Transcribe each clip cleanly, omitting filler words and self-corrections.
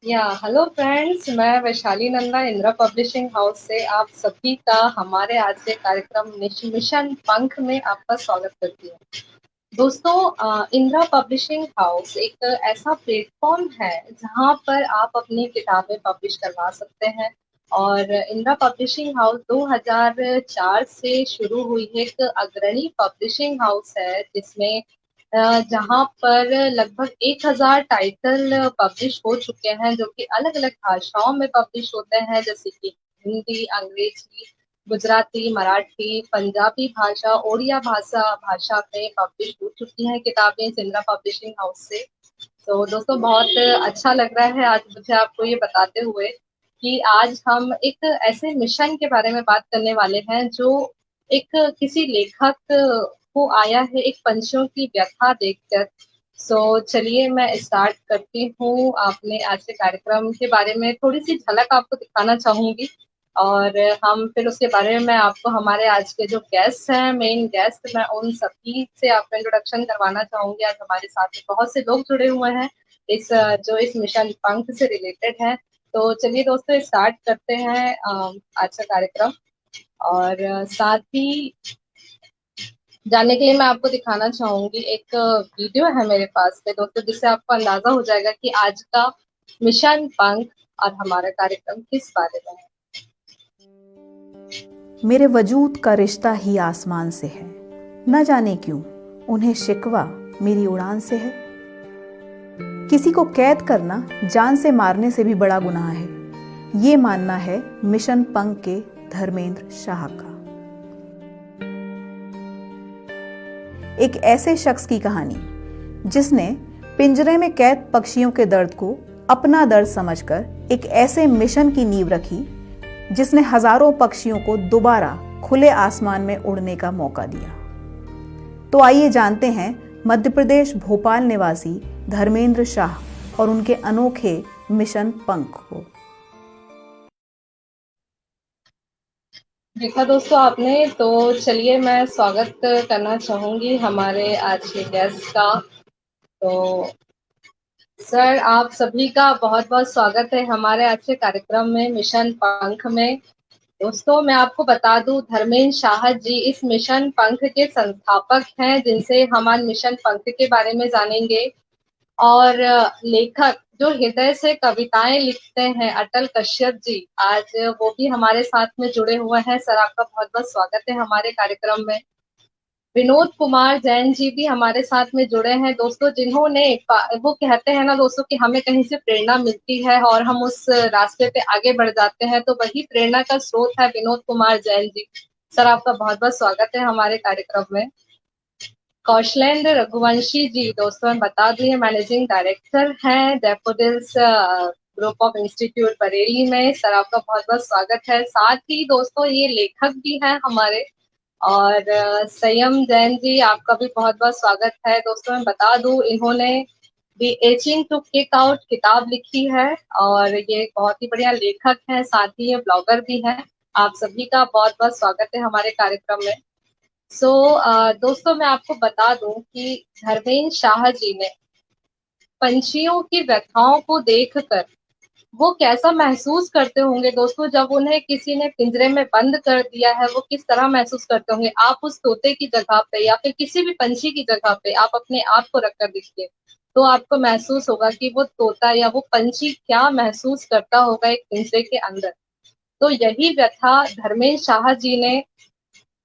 Hello friends, मैं Vaishali Nanda Indira publishing house से आप सभी का हमारे आज के कार्यक्रम मिशन पंख में आपका स्वागत करती हूँ। दोस्तों, इंदिरा पब्लिशिंग हाउस एक ऐसा प्लेटफॉर्म है जहाँ पर आप अपनी किताबें पब्लिश करवा सकते हैं। और इंदिरा पब्लिशिंग हाउस 2004 से शुरू हुई एक अग्रणी पब्लिशिंग हाउस है, जिसमें जहाँ पर लगभग 1000 टाइटल पब्लिश हो चुके हैं, जो कि अलग अलग भाषाओं में पब्लिश होते हैं, जैसे कि हिंदी, अंग्रेजी, गुजराती, मराठी, पंजाबी भाषा, ओडिया भाषा में पब्लिश हो चुकी हैं किताबें जिंद्रा पब्लिशिंग हाउस से। तो दोस्तों, बहुत अच्छा लग रहा है आज मुझे आपको ये बताते हुए कि आज हम एक ऐसे मिशन के बारे में बात करने वाले हैं जो एक किसी लेखक को आया है एक पंछियों की व्यथा देखकर। चलिए मैं स्टार्ट करती हूँ। आपने आज के कार्यक्रम के बारे में थोड़ी सी झलक आपको दिखाना चाहूंगी, और हम फिर उसके बारे में मैं आपको हमारे आज के जो गेस्ट हैं, मेन गेस्ट, मैं उन सभी से आपका इंट्रोडक्शन करवाना चाहूंगी। आज हमारे साथ में बहुत से लोग जुड़े हुए हैं जो इस मिशन पंख से रिलेटेड है। तो चलिए दोस्तों, स्टार्ट करते हैं आज का कार्यक्रम। और साथ ही जानने के लिए मैं आपको दिखाना चाहूंगी एक वीडियो है मेरे पास में दोस्तों, जिससे आपको अंदाजा हो जाएगा कि आज का मिशन पंख और हमारा कार्यक्रम किस बारे में है। मेरे वजूद का रिश्ता ही आसमान से है, न जाने क्यों उन्हें शिकवा मेरी उड़ान से है। किसी को कैद करना जान से मारने से भी बड़ा गुनाह है, ये मानना है मिशन पंख के धर्मेंद्र शाह का। एक ऐसे शख्स की कहानी जिसने पिंजरे में कैद पक्षियों के दर्द को अपना दर्द समझकर एक ऐसे मिशन की नींव रखी जिसने हजारों पक्षियों को दोबारा खुले आसमान में उड़ने का मौका दिया। तो आइए जानते हैं मध्य प्रदेश भोपाल निवासी धर्मेंद्र शाह और उनके अनोखे मिशन पंख को। देखा दोस्तों आपने, तो चलिए मैं स्वागत करना चाहूंगी हमारे आज के गेस्ट का। तो सर, आप सभी का बहुत बहुत स्वागत है हमारे आज के कार्यक्रम में मिशन पंख में। दोस्तों, मैं आपको बता दूं, धर्मेंद्र शाह जी इस मिशन पंख के संस्थापक हैं, जिनसे हम आज मिशन पंख के बारे में जानेंगे। और लेखक जो हृदय से कविताएं लिखते हैं, अटल कश्यप जी, आज वो भी हमारे साथ में जुड़े हुए हैं। सर, आपका बहुत बहुत स्वागत है हमारे कार्यक्रम में। विनोद कुमार जैन जी भी हमारे साथ में जुड़े हैं दोस्तों, जिन्होंने वो कहते हैं ना दोस्तों कि हमें कहीं से प्रेरणा मिलती है और हम उस रास्ते पे आगे बढ़ जाते हैं, तो वही प्रेरणा का स्रोत है विनोद कुमार जैन जी। सर, आपका बहुत बहुत स्वागत है हमारे कार्यक्रम में। कौशलेंद्र रघुवंशी जी, दोस्तों मैं बता दूं, ये मैनेजिंग डायरेक्टर हैं daffodils group of institute Bareilly में। सर, आपका बहुत बहुत स्वागत है। साथ ही दोस्तों, ये लेखक भी हैं हमारे। और संयम जैन जी, आपका भी बहुत बहुत स्वागत है। दोस्तों मैं बता दूं, इन्होंने दी एचिंग टू किक आउट किताब लिखी है, और ये बहुत ही बढ़िया लेखक हैं, साथ ही ये ब्लॉगर भी हैं। आप सभी का बहुत बहुत स्वागत है हमारे कार्यक्रम में। दोस्तों, मैं आपको बता दूं कि धर्मेंद्र शाह जी ने पंछियों की व्यथाओं को देखकर वो कैसा महसूस करते होंगे दोस्तों, जब उन्हें किसी ने पिंजरे में बंद कर दिया है, वो किस तरह महसूस करते होंगे। आप उस तोते की जगह पे या फिर किसी भी पंछी की जगह पे आप अपने आप को रखकर देखिए, तो आपको महसूस होगा कि वो तोता या वो पंछी क्या महसूस करता होगा एक पिंजरे के अंदर। तो यही व्यथा धर्मेंद्र शाह जी ने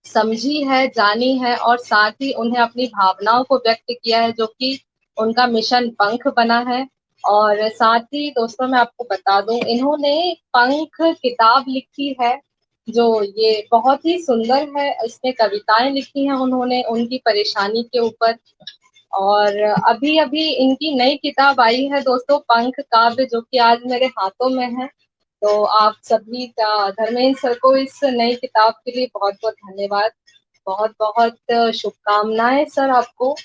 समझी है, जानी है, और साथ ही उन्हें अपनी भावनाओं को व्यक्त किया है, जो कि उनका मिशन पंख बना है। और साथ ही दोस्तों, मैं आपको बता दूं, इन्होंने पंख किताब लिखी है, जो ये बहुत ही सुंदर है। इसमें कविताएं लिखी हैं उन्होंने उनकी परेशानी के ऊपर। और अभी अभी इनकी नई किताब आई है दोस्तों, पंख काव्य, जो कि आज मेरे हाथों में है। तो आप सभी का धर्मेंद्र सर को इस नई किताब के लिए बहुत बहुत धन्यवाद, बहुत बहुत शुभकामनाएं सर आपको।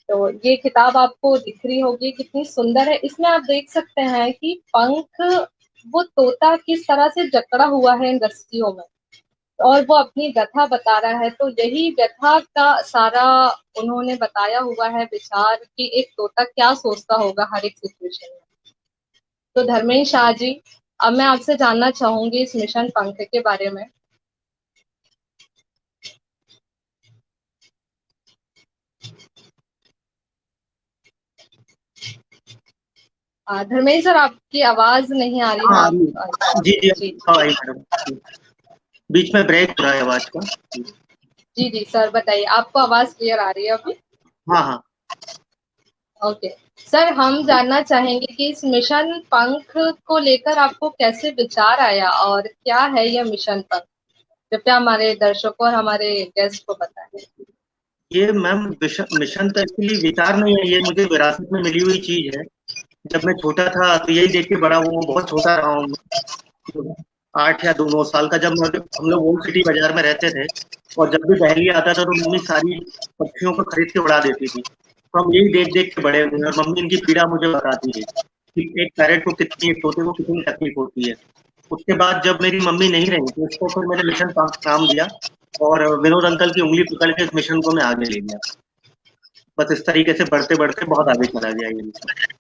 तो ये किताब आपको दिख रही होगी कितनी सुंदर है। इसमें आप देख सकते हैं कि पंख, वो तोता किस तरह से जकड़ा हुआ है इन रस्सियों में, और वो अपनी व्यथा बता रहा है। तो यही व्यथा का सारा उन्होंने बताया हुआ है विचार, कि एक तोता क्या सोचता होगा हर एक सिचुएशन में। तो धर्मेंद्र शाह जी, अब मैं आपसे जानना चाहूंगी इस मिशन पंख के बारे में। धर्मेंद्र सर, आपकी आवाज नहीं आ रही है। हाँ, आप जी जी जी हाँ मैडम, बीच में ब्रेक हो रहा है आवाज का। जी जी सर, बताइए, आपको आवाज क्लियर आ रही है अभी? हाँ हाँ, ओके सर, हम जानना चाहेंगे कि इस मिशन पंख को लेकर आपको कैसे विचार आया और क्या है यह मिशन पंख? कृपया हमारे दर्शकों और हमारे गेस्ट को बताएं। ये मैम मिशन तो एक्चुअली विचार नहीं है, ये मुझे विरासत में मिली हुई चीज है। जब मैं छोटा था तो यही देख के बड़ा हुआ, बहुत छोटा रहा हूँ, 8 या 9 साल का, जब हम लोग ओल्ड सिटी बाजार में रहते थे, और जब भी दहली आता था तो मम्मी सारी पक्षियों को खरीद के उड़ा देती थी। तो हम यही देख देख के बड़े हुए, और मम्मी इनकी पीड़ा मुझे बताती है कि एक पैरेट को कितनी, एक तोते को कितनी तकलीफ होती है। उसके बाद जब मेरी मम्मी नहीं रही थी, उसको फिर मैंने मिशन नाम दिया, और विनोद अंकल की उंगली पकड़ के इस मिशन को मैं आगे ले गया। बस इस तरीके से बढ़ते बढ़ते बहुत आगे चला गया ये मिशन।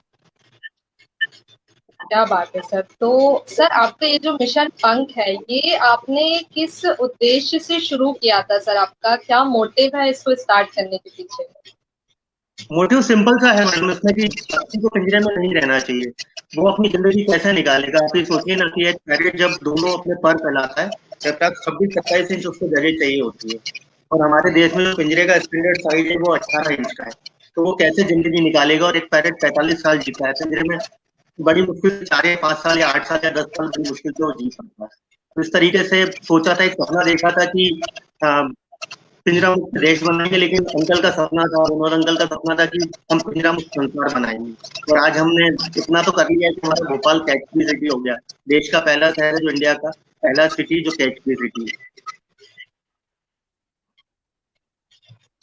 क्या बात है सर। तो सर, आपका ये जो मिशन पंख है, ये आपने किस उद्देश्य से शुरू किया था सर? आपका क्या मोटिव है इसको स्टार्ट करने के पीछे? मोटिव सिंपल सा है मैडम, इसमें कि पक्षी को पिंजरे में नहीं रहना चाहिए। वो अपनी जिंदगी कैसे निकालेगा? आप ये सोचिए ना कि एक पैरेट जब दोनों अपने पर फैलाता है, जब तक 26-27 इंच उसको जगह चाहिए होती है, और हमारे देश में जो पिंजरे का स्टैंडर्ड साइज है वो 18 इंच का है। तो वो कैसे जिंदगी निकालेगा? और एक पैरेट 45 साल जीता है पिंजरे में, बड़ी मुश्किल से 4 या 5 साल या 8 साल या 10 साल बड़ी मुश्किल से वो जी पाता है। तो इस तरीके से सोचा था, एक सपना देखा था कि पिंजरा मुक्त देश बनाएंगे, लेकिन अंकल का सपना था, विनोद अंकल का सपना था कि हम पिंजरा मुक्त संसार बनाएंगे। और आज हमने इतना तो कर लिया कि हमारा भोपाल कैच फ्री सिटी हो गया, देश का पहला शहर है जो इंडिया का पहला सिटी जो कैच फ्री सिटी है।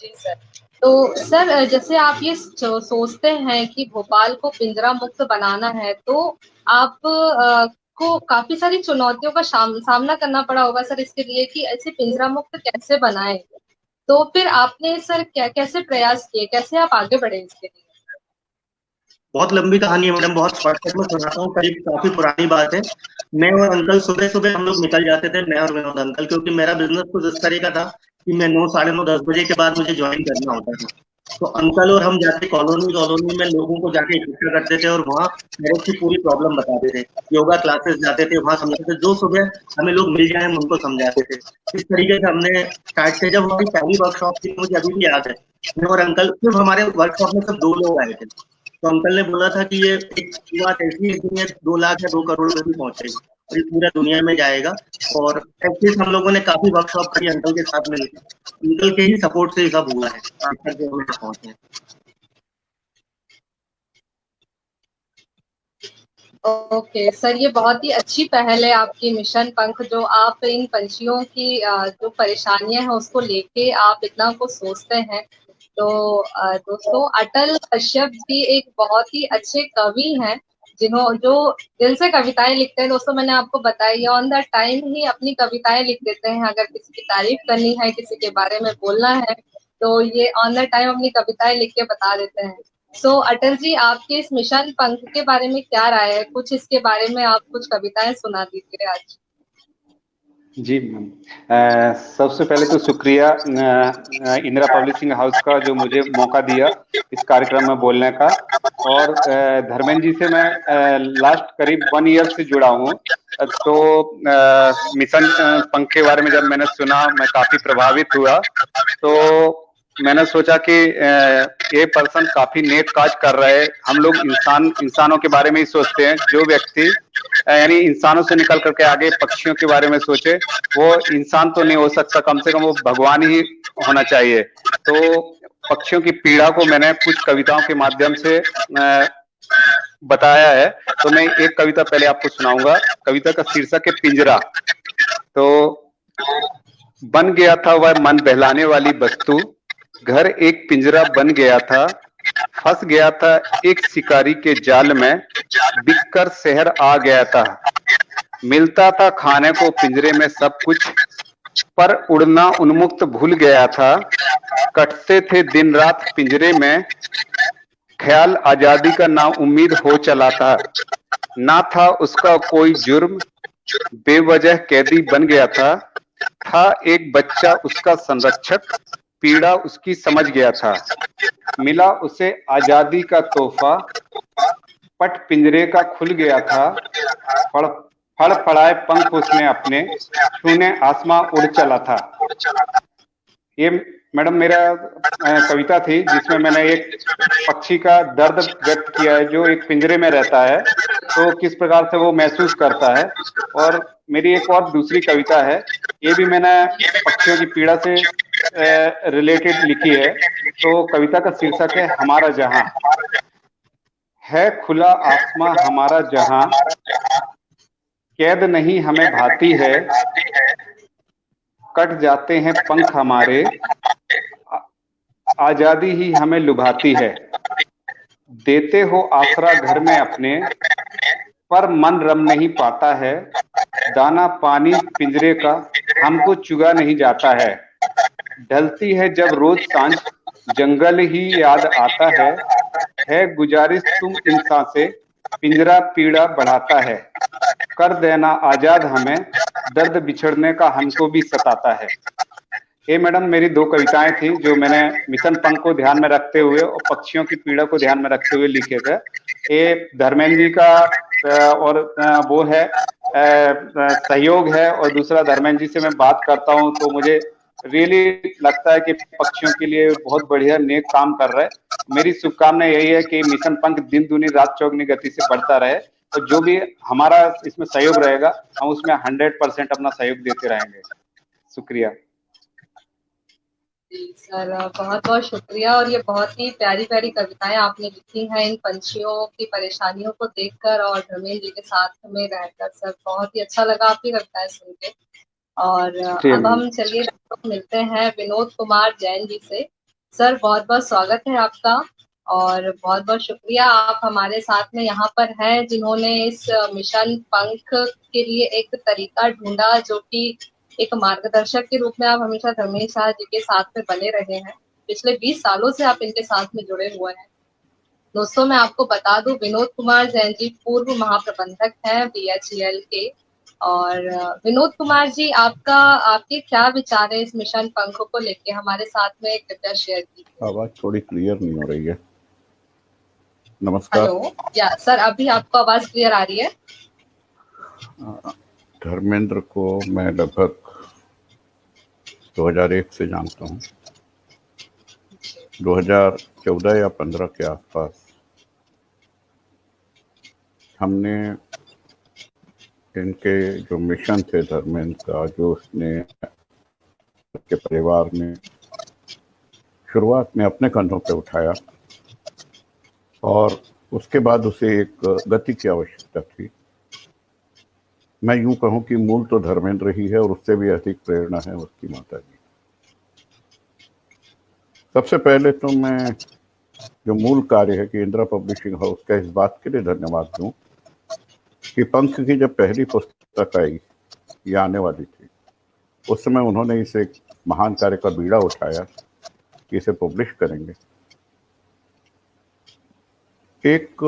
जी सर। तो सर, जैसे आप ये सोचते हैं कि भोपाल को पिंजरा मुक्त बनाना है, तो आप को काफी सारी चुनौतियों का सामना करना पड़ा होगा सर इसके लिए, कि ऐसे पिंजरा मुक्त कैसे बनाए? तो फिर आपने सर कैसे प्रयास किए, कैसे आप आगे बढ़े इसके लिए? बहुत लंबी कहानी है मैडम, बहुत शॉर्टकट में सुनाता हूँ। करीब काफी पुरानी बात है। मैं और अंकल सुबह सुबह हम लोग निकल जाते थे, मैं और विनोद अंकल, क्योंकि मेरा बिजनेस कुछ इस तरह का था कि मैं 9, साढ़े 9, 10 बजे के बाद मुझे ज्वाइन करना होता था। तो अंकल और हम जाके कॉलोनी में लोगों को जाके इकट्ठा करते थे, और वहाँ मेरे की पूरी प्रॉब्लम बताते थे। योगा क्लासेस जाते थे, वहाँ समझाते थे, जो सुबह हमें लोग मिल जाए हम उनको समझाते थे। इस तरीके से हमने स्टार्ट किया। जब हमारी पहली वर्कशॉप थी, मुझे अभी भी याद है, मैं और अंकल, सिर्फ हमारे वर्कशॉप में सब 2 लोग आए थे। तो अंकल ने बोला था कि ये एक बात ऐसी है कि ये 2 लाख या 2 करोड़ में भी पहुंचेगी, और ये पूरा दुनिया में जाएगा। और एटलीस्ट हम लोगों ने काफी वर्कशॉप करी अंकल के साथ मिलकर, अंकल के ही सपोर्ट से ये सब हुआ है, आज तक जो हम यहाँ पहुंचे हैं। ओके सर, ये बहुत ही अच्छी पहल है आपकी मिशन पंख, जो आप इन पंछियों की जो परेशानियां हैं उसको लेके आप इतना कुछ सोचते हैं। तो दोस्तों, अटल कश्यप जी एक बहुत ही अच्छे कवि हैं, जो दिल से कविताएं लिखते हैं। दोस्तों, मैंने आपको बताया, ऑन द टाइम ही अपनी कविताएं लिख देते हैं। अगर किसी की तारीफ करनी है, किसी के बारे में बोलना है, तो ये ऑन द टाइम अपनी कविताएं लिख के बता देते हैं। अटल जी, आपके इस मिशन पंख के बारे में क्या राय है? कुछ इसके बारे में आप कुछ कविताएं सुना दीजिए आज। जी मैम, सबसे पहले तो शुक्रिया इंदिरा पब्लिशिंग हाउस का, जो मुझे मौका दिया इस कार्यक्रम में बोलने का। और धर्मेंद्र जी से मैं लास्ट करीब 1 ईयर से जुड़ा हूँ। तो मिशन पंख के बारे में जब मैंने सुना, मैं काफी प्रभावित हुआ। तो मैंने सोचा कि ये पर्सन काफी नेक काज कर रहे हैं। हम लोग इंसानों के बारे में ही सोचते हैं। जो व्यक्ति यानी इंसानों से निकल करके आगे पक्षियों के बारे में सोचे, वो इंसान तो नहीं हो सकता, कम से कम वो भगवान ही होना चाहिए। तो पक्षियों की पीड़ा को मैंने कुछ कविताओं के माध्यम से बताया है। तो मैं एक कविता पहले आपको सुनाऊंगा। कविता का शीर्षक है पिंजरा। तो बन गया था वह मन बहलाने वाली वस्तु, घर एक पिंजरा बन गया था, फंस गया था एक शिकारी के जाल में, बिककर शहर आ गया था। मिलता था खाने को पिंजरे में सब कुछ, पर उड़ना उन्मुक्त भूल गया था। कटते थे दिन रात पिंजरे में, ख्याल आजादी का ना उम्मीद हो चला था। ना था उसका कोई जुर्म, बेवजह कैदी बन गया था एक बच्चा उसका संरक्षक, पीड़ा उसकी समझ गया था। मिला उसे आजादी का तोहफा, पट पिंजरे का खुल गया था। फड़ फड़फड़ाए पंख उसने अपने, छूने आसमां उड़ चला था। ये मैडम मेरा कविता थी जिसमें मैंने एक पक्षी का दर्द व्यक्त किया है जो एक पिंजरे में रहता है, तो किस प्रकार से वो महसूस करता है। और मेरी एक और दूसरी कविता है, ये भी मैंने पक्षियों की पीड़ा से रिलेटेड लिखी है। तो कविता का शीर्षक है हमारा जहां। है खुला आसमां हमारा जहां, कैद नहीं हमें भाती है, कट जाते हैं पंख हमारे, आजादी ही हमें लुभाती है। देते हो आसरा घर में अपने, पर मन रम नहीं पाता है। दाना पानी पिंजरे का हमको चुगा नहीं जाता है। ढलती है जब रोज सांझ, जंगल ही याद आता है गुजारिश तुम इंसान से, पिंजरा पीड़ा बढ़ाता है। कर देना आजाद हमें, दर्द बिछड़ने का हमको भी सताता है। ये मैडम मेरी दो कविताएं थी जो मैंने मिशन पंख को ध्यान में रखते हुए और पक्षियों की पीड़ा को ध्यान में रखते हुए लिखे थे। ये धर्मेंद्र जी का और वो है सहयोग है, और दूसरा धर्मेंद्र जी से मैं बात करता हूँ तो मुझे रियली लगता है कि पक्षियों के लिए बहुत बढ़िया नेक काम कर रहे हैं। मेरी शुभकामना यही है कि मिशन पंख दिन दूनी रात चौगुनी गति से बढ़ता रहे, और जो भी हमारा इसमें सहयोग रहेगा हम उसमें 100% अपना सहयोग देते रहेंगे। शुक्रिया सर, बहुत बहुत शुक्रिया। और ये बहुत ही प्यारी प्यारी कविताएं आपने लिखी हैं इन पंछियों की परेशानियों को देखकर और धर्मेंद्र जी के साथ में रहकर। सर बहुत ही अच्छा लगा आपकी कविताएं सुन के। और अब हम चलिए मिलते हैं विनोद कुमार जैन जी से। सर बहुत बहुत स्वागत है आपका और बहुत बहुत शुक्रिया आप हमारे साथ में यहाँ पर हैं, जिन्होंने इस मिशन पंख के लिए एक तरीका ढूंढा, जो कि एक मार्गदर्शक के रूप में आप हमेशा धर्मेंद्र शाह जी के साथ में बने रहे हैं। पिछले 20 सालों से आप इनके साथ में जुड़े हुए हैं। दोस्तों मैं आपको बता दूं, विनोद कुमार जैन जी पूर्व महाप्रबंधक हैं BHEL के। और विनोद कुमार जी, आपके क्या विचार है इस मिशन पंख को लेके, हमारे साथ में कृपया शेयर कीजिए। आवाज थोड़ी क्लियर नहीं हो रही है। नमस्कार। हेलो, या सर अभी आपको आवाज क्लियर आ रही है? धर्मेंद्र को मैं लगभग 2001 से जानता हूँ। 2014 या 15 के आसपास हमने इनके जो मिशन थे धर्मेंद्र का, जो उसने के परिवार में शुरुआत में अपने कंधों पे उठाया, और उसके बाद उसे एक गति की आवश्यकता थी। मैं यूं कहूं कि मूल तो धर्मेंद्र ही है और उससे भी अधिक प्रेरणा है उसकी माता जी। सबसे पहले तो मैं जो मूल कार्य है कि इंदिरा पब्लिशिंग हाउस का, इस बात के लिए धन्यवाद दूं कि पंख की जब पहली पुस्तक आई, ये आने वाली थी, उस समय उन्होंने इसे एक महान कार्य का बीड़ा उठाया कि इसे पब्लिश करेंगे। एक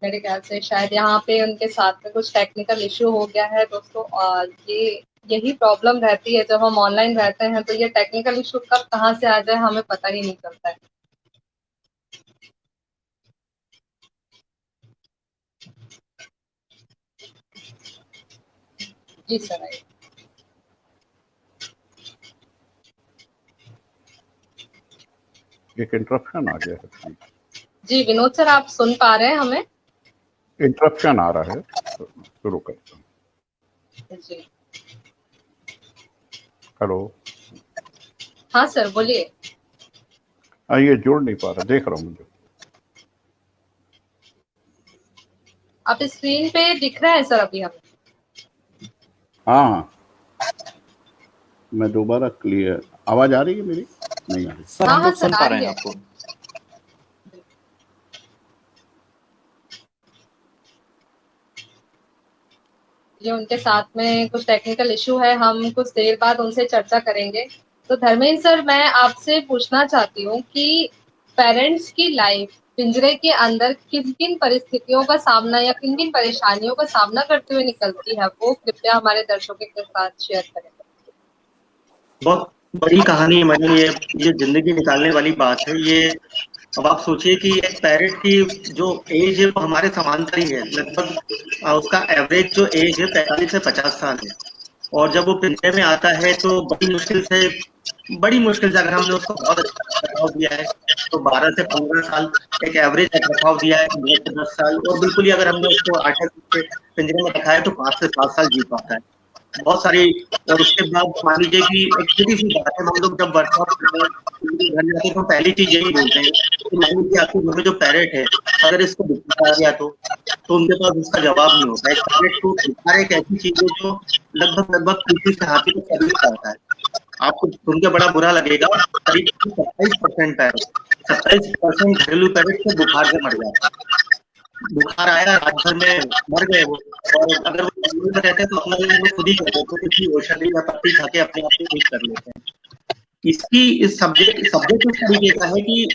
मेरे ख्याल से शायद यहाँ पे उनके साथ में कुछ टेक्निकल इश्यू हो गया है दोस्तों। और यही प्रॉब्लम रहती है जब हम ऑनलाइन रहते हैं, तो ये टेक्निकल इश्यू कब कहाँ से आ जाए हमें पता ही नहीं चलता है। जी सर, एक इंटरप्शन आ गया है। जी विनोद सर, आप सुन पा रहे हैं हमें? इंटरप्शन आ रहा है, शुरू करता हूँ। जी हेलो। हाँ सर बोलिए। ये जुड़ नहीं पा रहा, देख रहा हूँ मुझे। आप स्क्रीन पे दिख रहे हैं सर अभी हमें? हाँ, मैं दोबारा क्लियर, आवाज आ रही है मेरी? नहीं आ रही सर? हम लोग सुन पा रहे हैं आपको। ये उनके साथ में कुछ टेक्निकल इशू है, हम कुछ देर बाद उनसे चर्चा करेंगे। तो धर्मेंद्र सर, मैं आपसे पूछना चाहती हूँ कि पेरेंट्स की लाइफ पिंजरे के अंदर किन किन परिस्थितियों का सामना या किन किन परेशानियों का सामना करते हुए निकलती है, वो कृपया हमारे दर्शकों के साथ शेयर करें। बहुत बड़ी कहानी है मैडम, ये जिंदगी निकालने वाली बात है ये। अब आप सोचिए कि एक पैरेट की जो एज है वो हमारे समांतर ही है लगभग। उसका एवरेज जो एज है 45 से 50 साल है। और जब वो पिंजरे में आता है तो बड़ी मुश्किल से अगर हमने उसको बहुत अच्छा रखरखाव दिया है तो 12 से 15 साल एक एवरेज रखरखाव दिया है, 9 से 10 साल, और बिल्कुल ही अगर हमने उसको 8 से पिंजरे में रखा है तो 5 से 7 साल जी पाता है। बहुत सारी। और उसके बाद मान लीजिए कि एक छोटी सी बात है, हम लोग जब वर्कआउट करते हैं घर जाते हैं तो पहली चीज यही बोलते हैं कि मान लीजिए आपके घर में जो पैरेट है अगर इसको बुखार आ गया तो उनके पास उसका जवाब नहीं होता है। पैरेट को बुखार एक ऐसी चीज है जो लगभग किसी से हाथी को सर्विस करता है। आपको सुन के बड़ा बुरा लगेगा, करीब 27% पैरेट 27% घरेलू पैरेट से बुखार से मर जाता है। बुखार आया रात भर में मर गए वो। और अगर वो जंगल में रहते हैं तो अपना वो खुद ही कर देते हैं, किसी औषधि या पत्ती खा के अपने आप को ठीक कर लेते हैं। इस सब्जेक्ट इस तरीके का है कि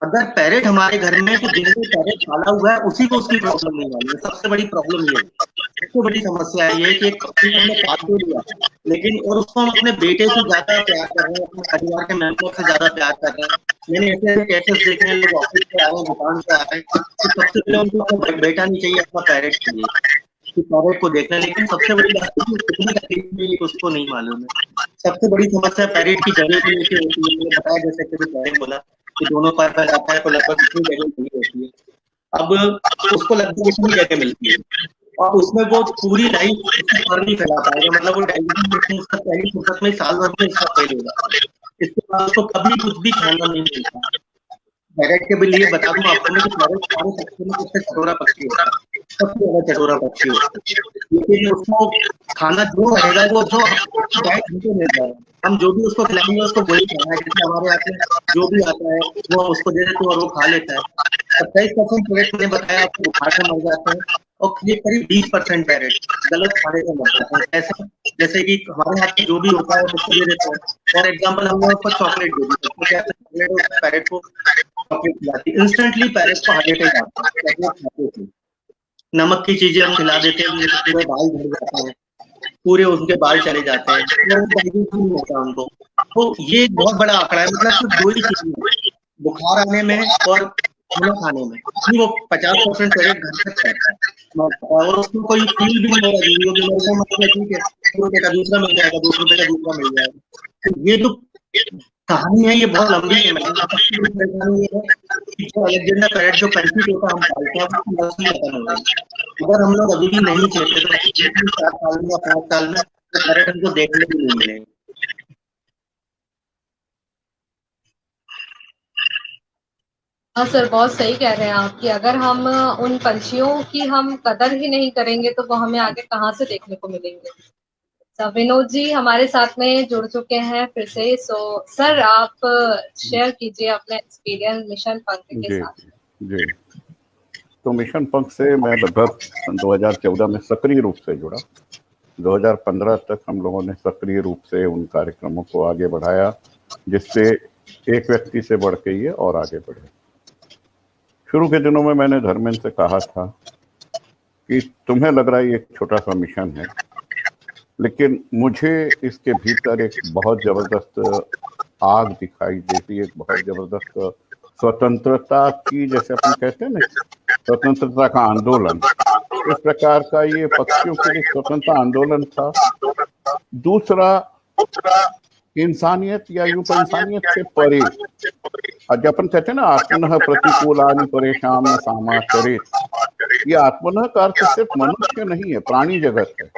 अगर पैरेट हमारे घर में तो जिनको पैरेट पाला हुआ है उसी को उसकी प्रॉब्लम नहीं वाली है। सबसे बड़ी प्रॉब्लम ये है, सबसे बड़ी समस्या ये है कि एक पक्षी हमने पाल तो लिया लेकिन और उसको हम अपने बेटे से ज्यादा प्यार कर रहे हैं, अपने परिवार के मेंबर से ज्यादा प्यार कर रहे हैं। मैंने ऐसे केसेस देखे हैं, लोग ऑफिस से आ रहे हैं, दुकान से आ रहे हैं, तो सबसे पहले उनको अपना बेटा नहीं चाहिए, अपना पैरेट चाहिए कि पैरेट को देखना। लेकिन सबसे बड़ी बात है कितनी तकलीफ मिली उसको नहीं मालूम है। सबसे बड़ी समस्या पैरेट की जगह को लेकर होती है। मैंने बताया जैसे कि पहले बोला कि दोनों पैर पर जाता है तो लगभग इतनी जगह नहीं होती है। अब उसको लगभग इतनी जगह मिलती है और उसमें वो पूरी लाइफ पर नहीं फैला पाएगा। मतलब वो डाइजेशन उसका पहली फुर्सत में साल भर में इसका फेल होगा। इसके बाद उसको कभी कुछ भी खाना नहीं मिलता। पैरेट के लिए बता दूं आपको कि पैरेट सारे पक्षियों में सबसे चटोरा पक्षी होता है, सबसे ज्यादा चटोरा पक्षी होता है। लेकिन उसको खाना जो रहेगा वो जो डाइट हमको मिल रहा है, हम जो भी उसको खिलाएंगे उसको वही खाना है। जैसे हमारे यहाँ पे जो भी आता है वो उसको दे देते और वो खा लेता है। 27% पैरेट ने बताया आपको बुखार से मर जाते हैं और करीब 20% पैरेट गलत खाने से मर जाते हैं। ऐसे जैसे कि हमारे यहाँ पे जो भी होता है उसको दे देते हैं। फॉर एग्जाम्पल हमने उसको चॉकलेट दे दी, तो क्या चॉकलेट पैरेट को चॉकलेट खिलाती, इंस्टेंटली पैरेट को हार्ट अटैक आता है। चॉकलेट खाते थे, नमक की चीजें हम खिला देते हैं, पूरे बाल झड़ जाते हैं, पूरे उनके बाल चले जाते हैं, नहीं होता उनको। तो ये बहुत बड़ा आंकड़ा है। मतलब सिर्फ दो ही चीजें, बुखार आने में और खाना खाने में ही वो 50% पैरेट घर तक रहता है और उसको कोई फील भी नहीं होगा। ठीक है, 1 रुपए का दूसरा मिल जाएगा, 2 रुपए का दूसरा मिल जाएगा। तो ये जो कहानी है ये बहुत लंबी है। परेशानी ये है कि जो अलेक्जेंडर पैरेट जो 35 तोता हम पालते हैं वो नस्ल खत्म हो गई। अगर हम लोग अभी भी नहीं चलते तो 4 साल में या 5 साल में तो पैरेट हमको देखने भी नहीं मिलेंगे। हाँ सर, बहुत सही कह रहे हैं आप कि अगर हम उन पंछियों की हम कदर ही नहीं करेंगे तो वो हमें आगे कहाँ से देखने को मिलेंगे। विनोद जी हमारे साथ में जुड़ चुके हैं फिर से। सर आप शेयर कीजिए अपना एक्सपीरियंस मिशन पंख के साथ। जी, तो मिशन पंख से मैं लगभग 2014 में सक्रिय रूप से जुड़ा। 2015 तक हम लोगों ने सक्रिय रूप से उन कार्यक्रमों को आगे बढ़ाया जिससे एक व्यक्ति से बढ़ के ये और आगे बढ़े। शुरू के दिनों में मैंने धर्मेंद्र से कहा था कि तुम्हें लग रहा है ये एक छोटा सा मिशन है, लेकिन मुझे इसके भीतर एक बहुत जबरदस्त आग दिखाई देती है, एक बहुत जबरदस्त स्वतंत्रता की, जैसे अपन कहते हैं ना, स्वतंत्रता का आंदोलन। इस प्रकार का ये पक्षियों के लिए स्वतंत्रता आंदोलन था। दूसरा, इंसानियत या यूं तो इंसानियत से परे, जब अपन कहते हैं ना आत्मनः प्रतिकूलानि परेशान न सामा करे, ये आत्मनः का अर्थ सिर्फ मनुष्य नहीं है, प्राणी जगत है।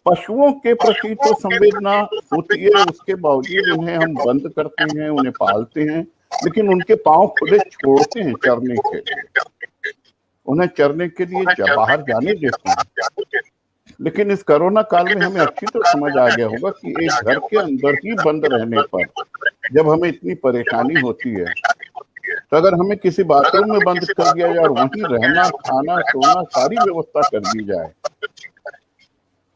पशुओं के प्रति तो संवेदना होती है, उसके बावजूद उन्हें हम बंद करते हैं, उन्हें पालते हैं, लेकिन उनके पांव खुले छोड़ते हैं चरने के लिए, उन्हें चरने के लिए बाहर जाने देते हैं। लेकिन इस कोरोना काल में हमें अच्छी तरह समझ आ गया होगा कि एक घर के अंदर ही बंद रहने पर जब हमें इतनी परेशानी होती है, तो अगर हमें किसी बाथरूम में बंद कर दिया जाए और वहीं रहना, खाना, सोना सारी व्यवस्था कर दी जाए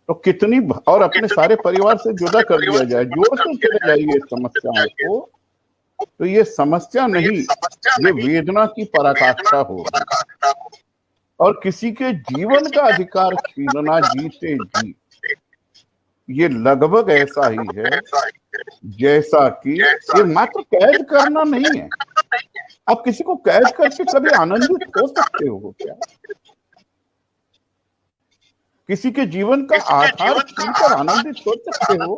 तो कितनी, और अपने सारे परिवार से जुदा कर दिया जाए, जोड़ते चले जाइए इस समस्याओं को, तो ये समस्या नहीं, ये वेदना की पराकाष्ठा होगी। और किसी के जीवन का अधिकार छीनना जीते जी, ये लगभग ऐसा ही है जैसा कि ये मात्र कैद करना नहीं है। आप किसी को कैद करके कभी आनंदित हो सकते हो क्या? किसी के जीवन का आधार छीनकर आनंदित हो सकते हो?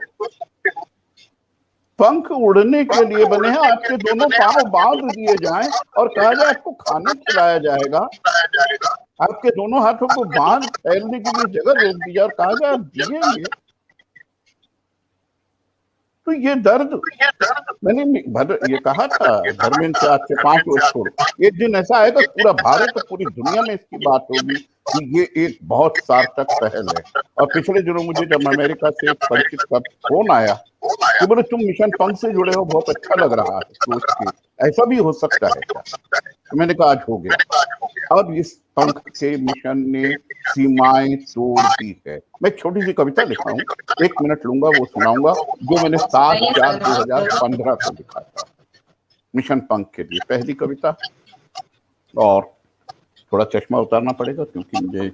पंख उड़ने के लिए बने हैं, आपके दोनों पांव बांध दिए जाएं और कहा जाए आपको खाना खिलाया जाएगा, आपके दोनों हाथों को बांध फैलने के लिए जगह रोक दी जाए और कहा जाए आप जिएंगे, तो ये दर्द मैंने ये कहा था धर्मेंद्र से आज से 5 वर्ष पूर्व, एक दिन ऐसा आएगा पूरा भारत और पूरी दुनिया में इसकी बात होगी कि ये एक बहुत सार्थक पहल है। और पिछले दिनों मुझे जब अमेरिका से एक परिचित का फोन आया कि बोले तुम मिशन पंख से जुड़े हो, बहुत अच्छा लग रहा है सोच के, ऐसा भी हो सकता है क्या? तो मैंने कहा आज हो गया। अब इस पंख के मिशन ने सीमाएं तोड़ दी है। मैं एक छोटी सी कविता लिखा हूँ, 1 मिनट लूंगा, वो सुनाऊंगा, जो मैंने 7/4/2015 को लिखा था मिशन पंख के लिए। पहली कविता, और थोड़ा चश्मा उतारना पड़ेगा क्योंकि मुझे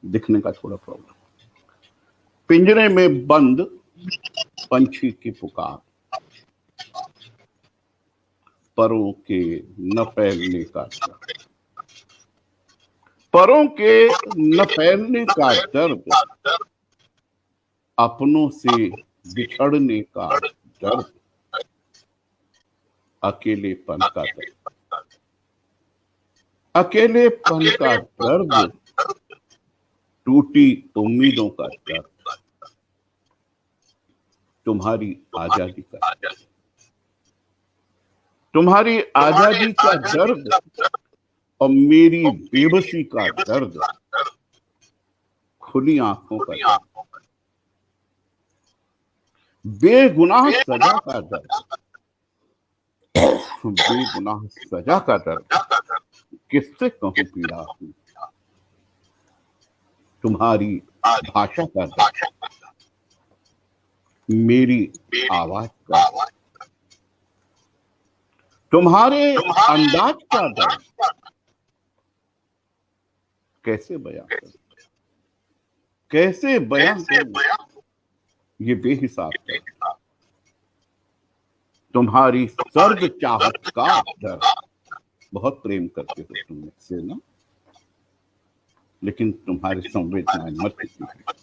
दिखने का थोड़ा प्रॉब्लम। पिंजरे में बंद पंछी की पुकार, परों के न फैलने का डर, परों के न फैलने का दर्द, अपनों से बिछड़ने का दर्द, अकेलेपन का दर्द, अकेलेपन का दर्द, टूटी उम्मीदों का दर्द, तुम्हारी आजादी का दर्द, तुम्हारी आजादी का दर्द और मेरी बेबसी का दर्द, खुली आंखों का दर्द, बेगुनाह सजा का दर्द, बेगुनाह सजा का दर्द, किससे कहूं पीड़ा हूं, तुम्हारी भाषा का दर्द, मेरी आवाज का दर्द, तुम्हारे अंदाज का दर्द, कैसे बयां करूं, कैसे बयां करूं, ये बेहिसाब दर्द, तुम्हारी सर्द चाहत का दर्द, बहुत प्रेम करते हो तुम मुझसे ना, लेकिन तुम्हारी संवेदनाएं मर चुकी है,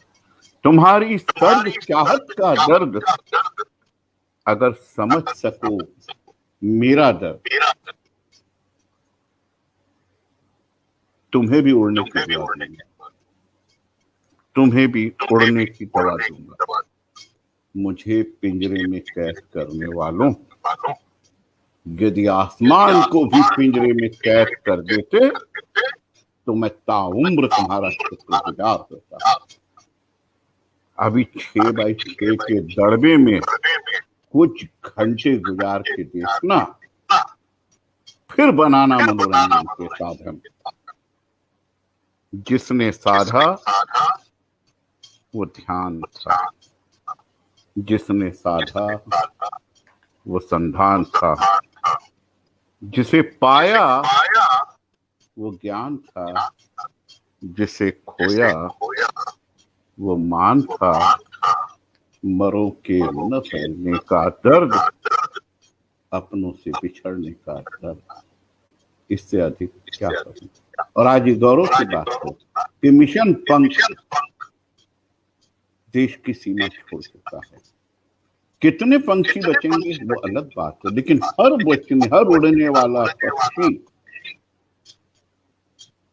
तुम्हारी सर्द चाहत का दर्द, अगर समझ सको मेरा दर्द, तुम्हें भी उड़ने की दवा दूंगा, तुम्हें भी उड़ने की दवा दूंगा। मुझे पिंजरे में कैद करने वालों, यदि आसमान को भी पिंजरे में कैद कर देते तो मैं ताउम्र तुम्हारा शुक्रगुजार होता। अभी 6x6 के दड़बे में कुछ घंटे गुजार के देखना, फिर बनाना मनोरंजन के साधन। जिसने साधा वो ध्यान था, जिसने साधा वो संधान था, जिसे पाया वो ज्ञान था, जिसे खोया वो मान था। मरों के न फैलने का दर्द, अपनों से बिछड़ने का दर्द, इससे अधिक क्या करूं। और आज ये गौरव की बात है कि मिशन पंख देश की सीमा छोड़ चुका है। कितने पंछी बचेंगे वो अलग बात है, लेकिन हर उड़ने वाला पक्षी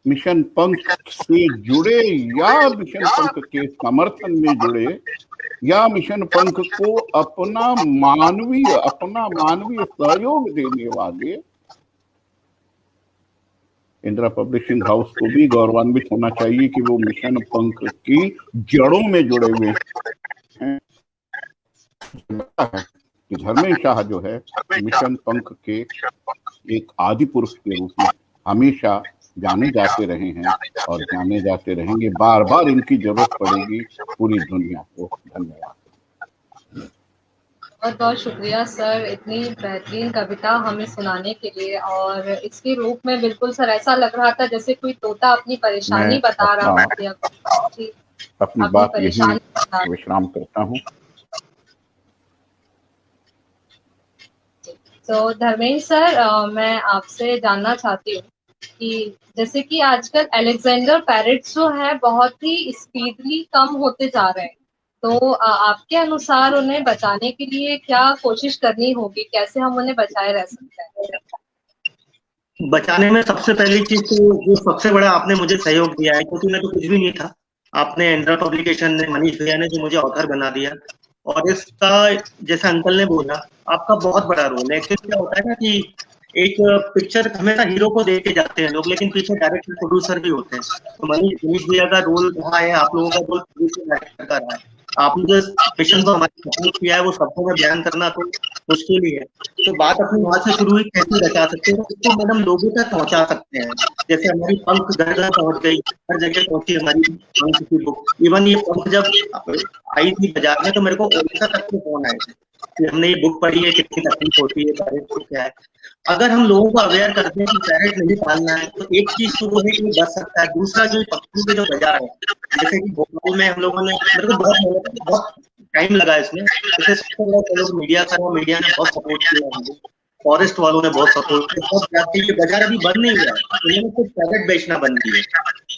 मिशन पंख से जुड़े या मिशन पंख के समर्थन में जुड़े या मिशन पंख को अपना मानवीय सहयोग देने वाले इंदिरा पब्लिशिंग हाउस को भी गौरवान्वित होना चाहिए कि वो मिशन पंख की जड़ों में जुड़े हुए हैं। कि धर्मेंद्र शाह जो है मिशन पंख के एक आदि पुरुष के रूप में हमेशा जाने जाते रहे हैं और जाने जाते रहेंगे। बार बार इनकी जरूरत पड़ेगी पूरी दुनिया को। धन्यवाद। बहुत बहुत शुक्रिया सर इतनी बेहतरीन कविता हमें सुनाने के लिए। और इसके रूप में बिल्कुल सर ऐसा लग रहा था जैसे कोई तोता अपनी मैं परेशानी बता रहा अपना हो या कोई अपनी अपनी बात यही परेशानी बता रहा विश्राम करता हूँ। तो धर्मेंद्र सर, मैं आपसे जानना चाहती हूँ कि जैसे कि आजकल अलेक्जेंडर पैरेट्स जो है बहुत ही स्पीडली कम होते जा रहे हैं, तो आपके अनुसार उन्हें बचाने के लिए क्या कोशिश करनी होगी, कैसे हम उन्हें बचाए रह सकते हैं? बचाने में सबसे पहली चीज तो जो सबसे बड़ा आपने मुझे सहयोग दिया है, क्योंकि मैं तो कुछ भी नहीं था। आपने इंदिरा पब्लिकेशन ने, मनीष भैया ने जो मुझे ऑथर बना दिया, और इसका जैसे अंकल ने बोला, आपका बहुत बड़ा रोल है। एक्चुअली क्या होता है ना कि एक पिक्चर हमेशा हीरो को देख के जाते हैं लोग, लेकिन पीछे डायरेक्टर प्रोड्यूसर भी होते हैं। तो मनीष भैया का रोल रहा है, आप लोगों का रोल प्रोड्यूसर डायरेक्टर का रहा है। आपने जो मिशन को हमारे सपोर्ट किया है वो शब्दों में बयान करना तो मुश्किल ही है। तो बात अपनी वहां से शुरू हुई, कैसे बचा सकते हैं, इसको मैडम लोगों तक पहुंचा सकते हैं। जैसे हमारी पंख घर घर पहुंच गई, हर जगह पहुंची हमारी पंख की बुक। इवन ये पंख जब आई थी बाजार में तो मेरे को ओडिशा तक के फोन आए थे कि हमने ये बुक पढ़ी है, कितनी तकलीफ होती है, पैरेट को क्या है। अगर हम लोगों को अवेयर करते हैं कि पैरेट नहीं पालना है, तो एक चीज तो वो है कि बच सकता है। दूसरा जो पक्षियों के जो बाजार है, जैसे कि भोपाल में हम लोगों ने, मेरे को बहुत टाइम लगा इसमें, जैसे सबसे बड़ा सहयोग मीडिया का, मीडिया ने बहुत सपोर्ट किया हमको, फॉरेस्ट वालों ने बहुत सपोर्ट किया, बहुत जाते ये बाजार अभी बंद नहीं हुआ है, उन्होंने कुछ पैरेट बेचना बंद किए।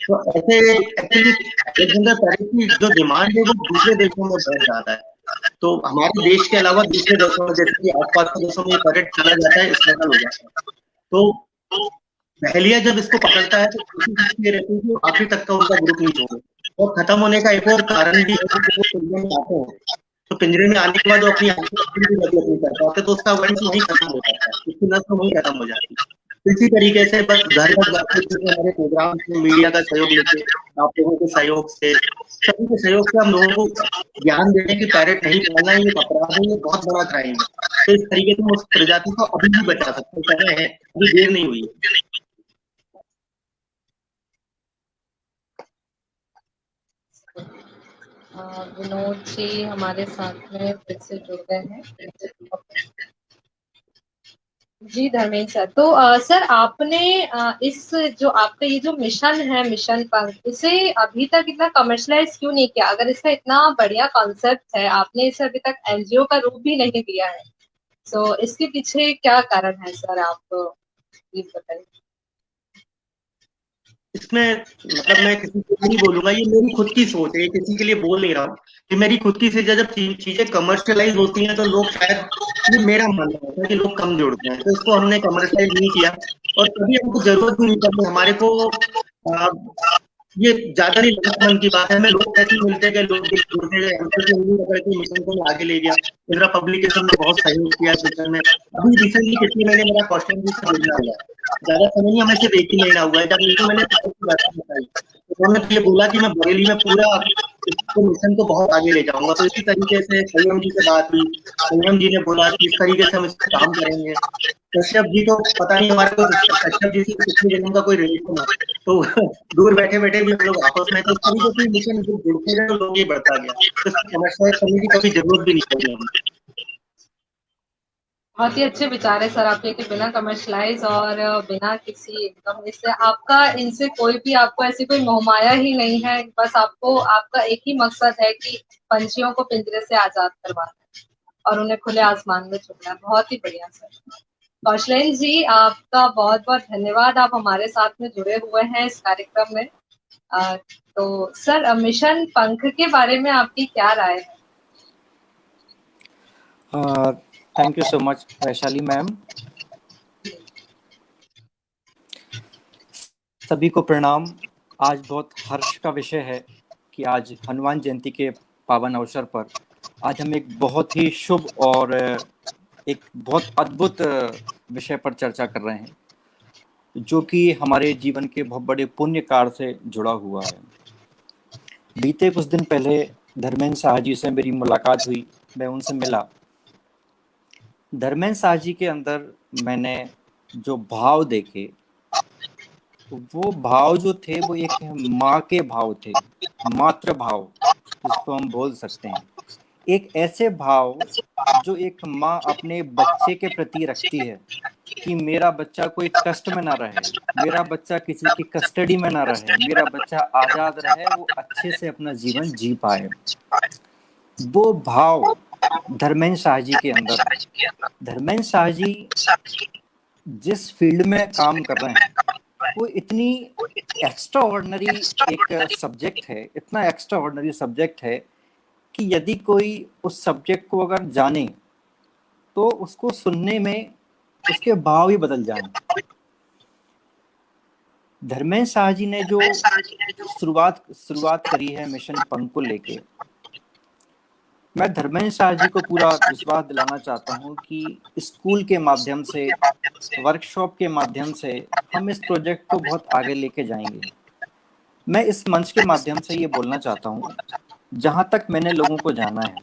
तो ऐसे एक्चुअली अलेक्जेंडर पैरेट की जो डिमांड है वो दूसरे देशों में बहुत ज्यादा है। तो हमारे देश के अलावा दूसरे देशों में, जैसे कि आसपास के देशों में ये पैरेट चला जाता है, स्ट्रगल हो जाता है। तो पहलिया जब इसको पकड़ता है तो कोशिश ये रहती है कि आखिर तक का उनका ग्रुप नहीं छोड़े। और खत्म होने का एक और कारण भी है कि वो पिंजरे में आते हैं, तो पिंजरे में आने के बाद वो अपनी आंखें भी डेवलप नहीं कर पाते, तो उसका वंश वहीं खत्म हो जाता है, उसकी नस्ल वहीं खत्म हो जाती है। इसी तरीके से बस घर घर जाते हुए हमारे प्रोग्राम में मीडिया का सहयोग लेके, आप लोगों के सहयोग से, सभी के सहयोग से हम लोगों को ज्ञान देने की पैरेट नहीं पालना है, ये अपराध है, ये बहुत बड़ा क्राइम है। तो इस तरीके से हम उस प्रजाति को अभी भी बचा सकते हैं, समय है, अभी देर नहीं हुई है। विनोद जी हमारे साथ में फिर से जुड़ गए हैं। जी धर्मेंद्र सर, तो सर आपने इस जो आपका ये जो मिशन है, मिशन पंख, इसे अभी तक इतना कमर्शलाइज क्यों नहीं किया? अगर इसका इतना बढ़िया कॉन्सेप्ट है, आपने इसे अभी तक एनजीओ का रूप भी नहीं दिया है, तो इसके पीछे क्या कारण है सर, आप प्लीज बताइए। इसमें मतलब मैं किसी को नहीं बोलूंगा, ये मेरी खुद की सोच है, किसी के लिए बोल नहीं रहा हूँ। ये मेरी खुद की सोच है। जब चीजें कमर्शियलाइज होती हैं तो लोग शायद, ये मेरा मानना होता है कि लोग कम जुड़ते हैं, तो इसको हमने कमर्शियलाइज नहीं किया, और कभी हमको जरूरत भी नहीं पड़ी। हमारे को ये ज्यादा नहीं लगता मन की बात है, हमें लोग ऐसे मिलते गए, लोग जुड़ते गए, हमसे मिशन को आगे ले गया। इंदिरा पब्लिकेशन ने बहुत सहयोग किया मिशन में। अभी रिसेंटली कितने महीने मेरा कॉस्ट्यूम भी से जुड़ना हुआ, ज्यादा समय नहीं, हमें सिर्फ एक ही महीना हुआ है। जब इनको मैंने बताई तो उन्होंने ये बोला कि मैं बरेली में पूरा इसको मिशन को बहुत आगे ले जाऊंगा। तो इसी तरीके से संयम जी से बात हुई, संयम जी ने बोला कि इस तरीके से हम इस पर काम करेंगे। कश्यप जी तो पता नहीं, हमारे को कश्यप जी से पिछले जन्म का कोई रिलेशन है, तो दूर बैठे बैठे भी हम लोग आपस में, तो इस तरीके से मिशन जुड़ते गए तो लोग ये बढ़ता गया, तो समस्या करने की कभी जरूरत भी नहीं पड़ी हमें। बहुत ही अच्छे विचार है सर आपके, कि बिना कमर्शलाइज और बिना किसी एकदम इससे आपका, इनसे कोई भी आपको ऐसी कोई मोहमाया ही नहीं है, बस आपको आपका एक ही मकसद है कि पंछियों को पिंजरे से आजाद करवाना है और उन्हें खुले आसमान में छोड़ना है। बहुत ही बढ़िया सर। कौशलेन जी आपका बहुत बहुत धन्यवाद, आप हमारे साथ में जुड़े हुए हैं इस कार्यक्रम में। तो सर मिशन पंख के बारे में आपकी क्या राय है? Thank you so much Vaishali ma'am. सभी को प्रणाम। आज बहुत हर्ष का विषय है कि आज हनुमान जयंती के पावन अवसर पर आज हम एक बहुत ही शुभ और एक बहुत अद्भुत विषय पर चर्चा कर रहे हैं, जो कि हमारे जीवन के बहुत बड़े पुण्य कार्य से जुड़ा हुआ है। बीते कुछ दिन पहले धर्मेंद्र शाह जी से मेरी मुलाकात हुई, मैं उनसे मिला। धर्मेंद्र शाह जी के अंदर मैंने जो भाव देखे, वो भाव जो थे वो एक माँ के भाव थे, मातृ भाव जिसको हम बोल सकते हैं। एक ऐसे भाव जो एक माँ अपने बच्चे के प्रति रखती है कि मेरा बच्चा कोई कष्ट में ना रहे, मेरा बच्चा किसी की कस्टडी में ना रहे, मेरा बच्चा आजाद रहे, वो अच्छे से अपना जीवन जी पाए, वो भाव धर्मेंद्र शाह जी के अंदर है। धर्मेंद्र शाह जी जिस फील्ड में काम कर रहे हैं वो इतनी एक्स्ट्रा ऑर्डिनरी एक सब्जेक्ट है, इतना एक्स्ट्रा ऑर्डिनरी सब्जेक्ट है कि यदि कोई उस सब्जेक्ट को अगर जाने तो उसको सुनने में उसके भाव ही बदल जाए। धर्मेंद्र शाह जी ने जो शुरुआत करी है मिशन पंख को लेके, मैं धर्मेंद्र शाह जी को पूरा विश्वास दिलाना चाहता हूँ कि स्कूल के माध्यम से, वर्कशॉप के माध्यम से हम इस प्रोजेक्ट को बहुत आगे लेके जाएंगे। मैं इस मंच के माध्यम से ये बोलना चाहता हूँ, जहाँ तक मैंने लोगों को जाना है,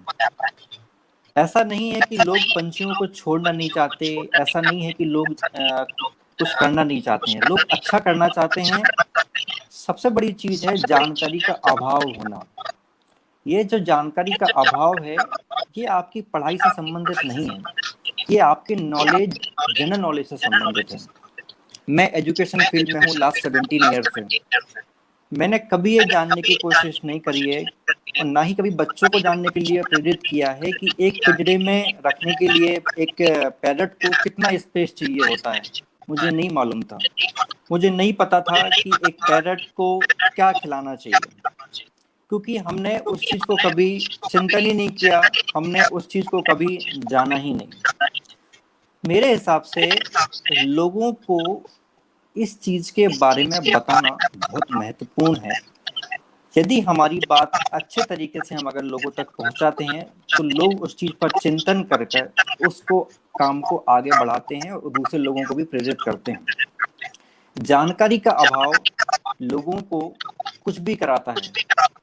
ऐसा नहीं है कि लोग पंछियों को छोड़ना नहीं चाहते, ऐसा नहीं है कि लोग कुछ करना नहीं चाहते हैं, लोग अच्छा करना चाहते हैं। सबसे बड़ी चीज है जानकारी का अभाव होना। ये जो जानकारी का अभाव है ये आपकी पढ़ाई से संबंधित नहीं है, ये आपके नॉलेज, जनरल नॉलेज से संबंधित है। मैं एजुकेशन फील्ड में हूँ लास्ट 17 ईयर से। मैंने कभी ये जानने की कोशिश नहीं करी है और ना ही कभी बच्चों को जानने के लिए प्रेरित किया है कि एक पिंजरे में रखने के लिए एक पैरट को कितना स्पेस चाहिए होता है। मुझे नहीं मालूम था, मुझे नहीं पता था कि एक पैरट को क्या खिलाना चाहिए, क्योंकि हमने उस चीज को कभी चिंतन ही नहीं किया, हमने उस चीज को कभी जाना ही नहीं। मेरे हिसाब से लोगों को इस चीज के बारे में बताना बहुत महत्वपूर्ण है। यदि हमारी बात अच्छे तरीके से हम अगर लोगों तक पहुंचाते हैं तो लोग उस चीज पर चिंतन कर कर उसको काम को आगे बढ़ाते हैं और दूसरे लोगों को भी प्रेरित करते हैं। जानकारी का अभाव लोगों को कुछ भी कराता है।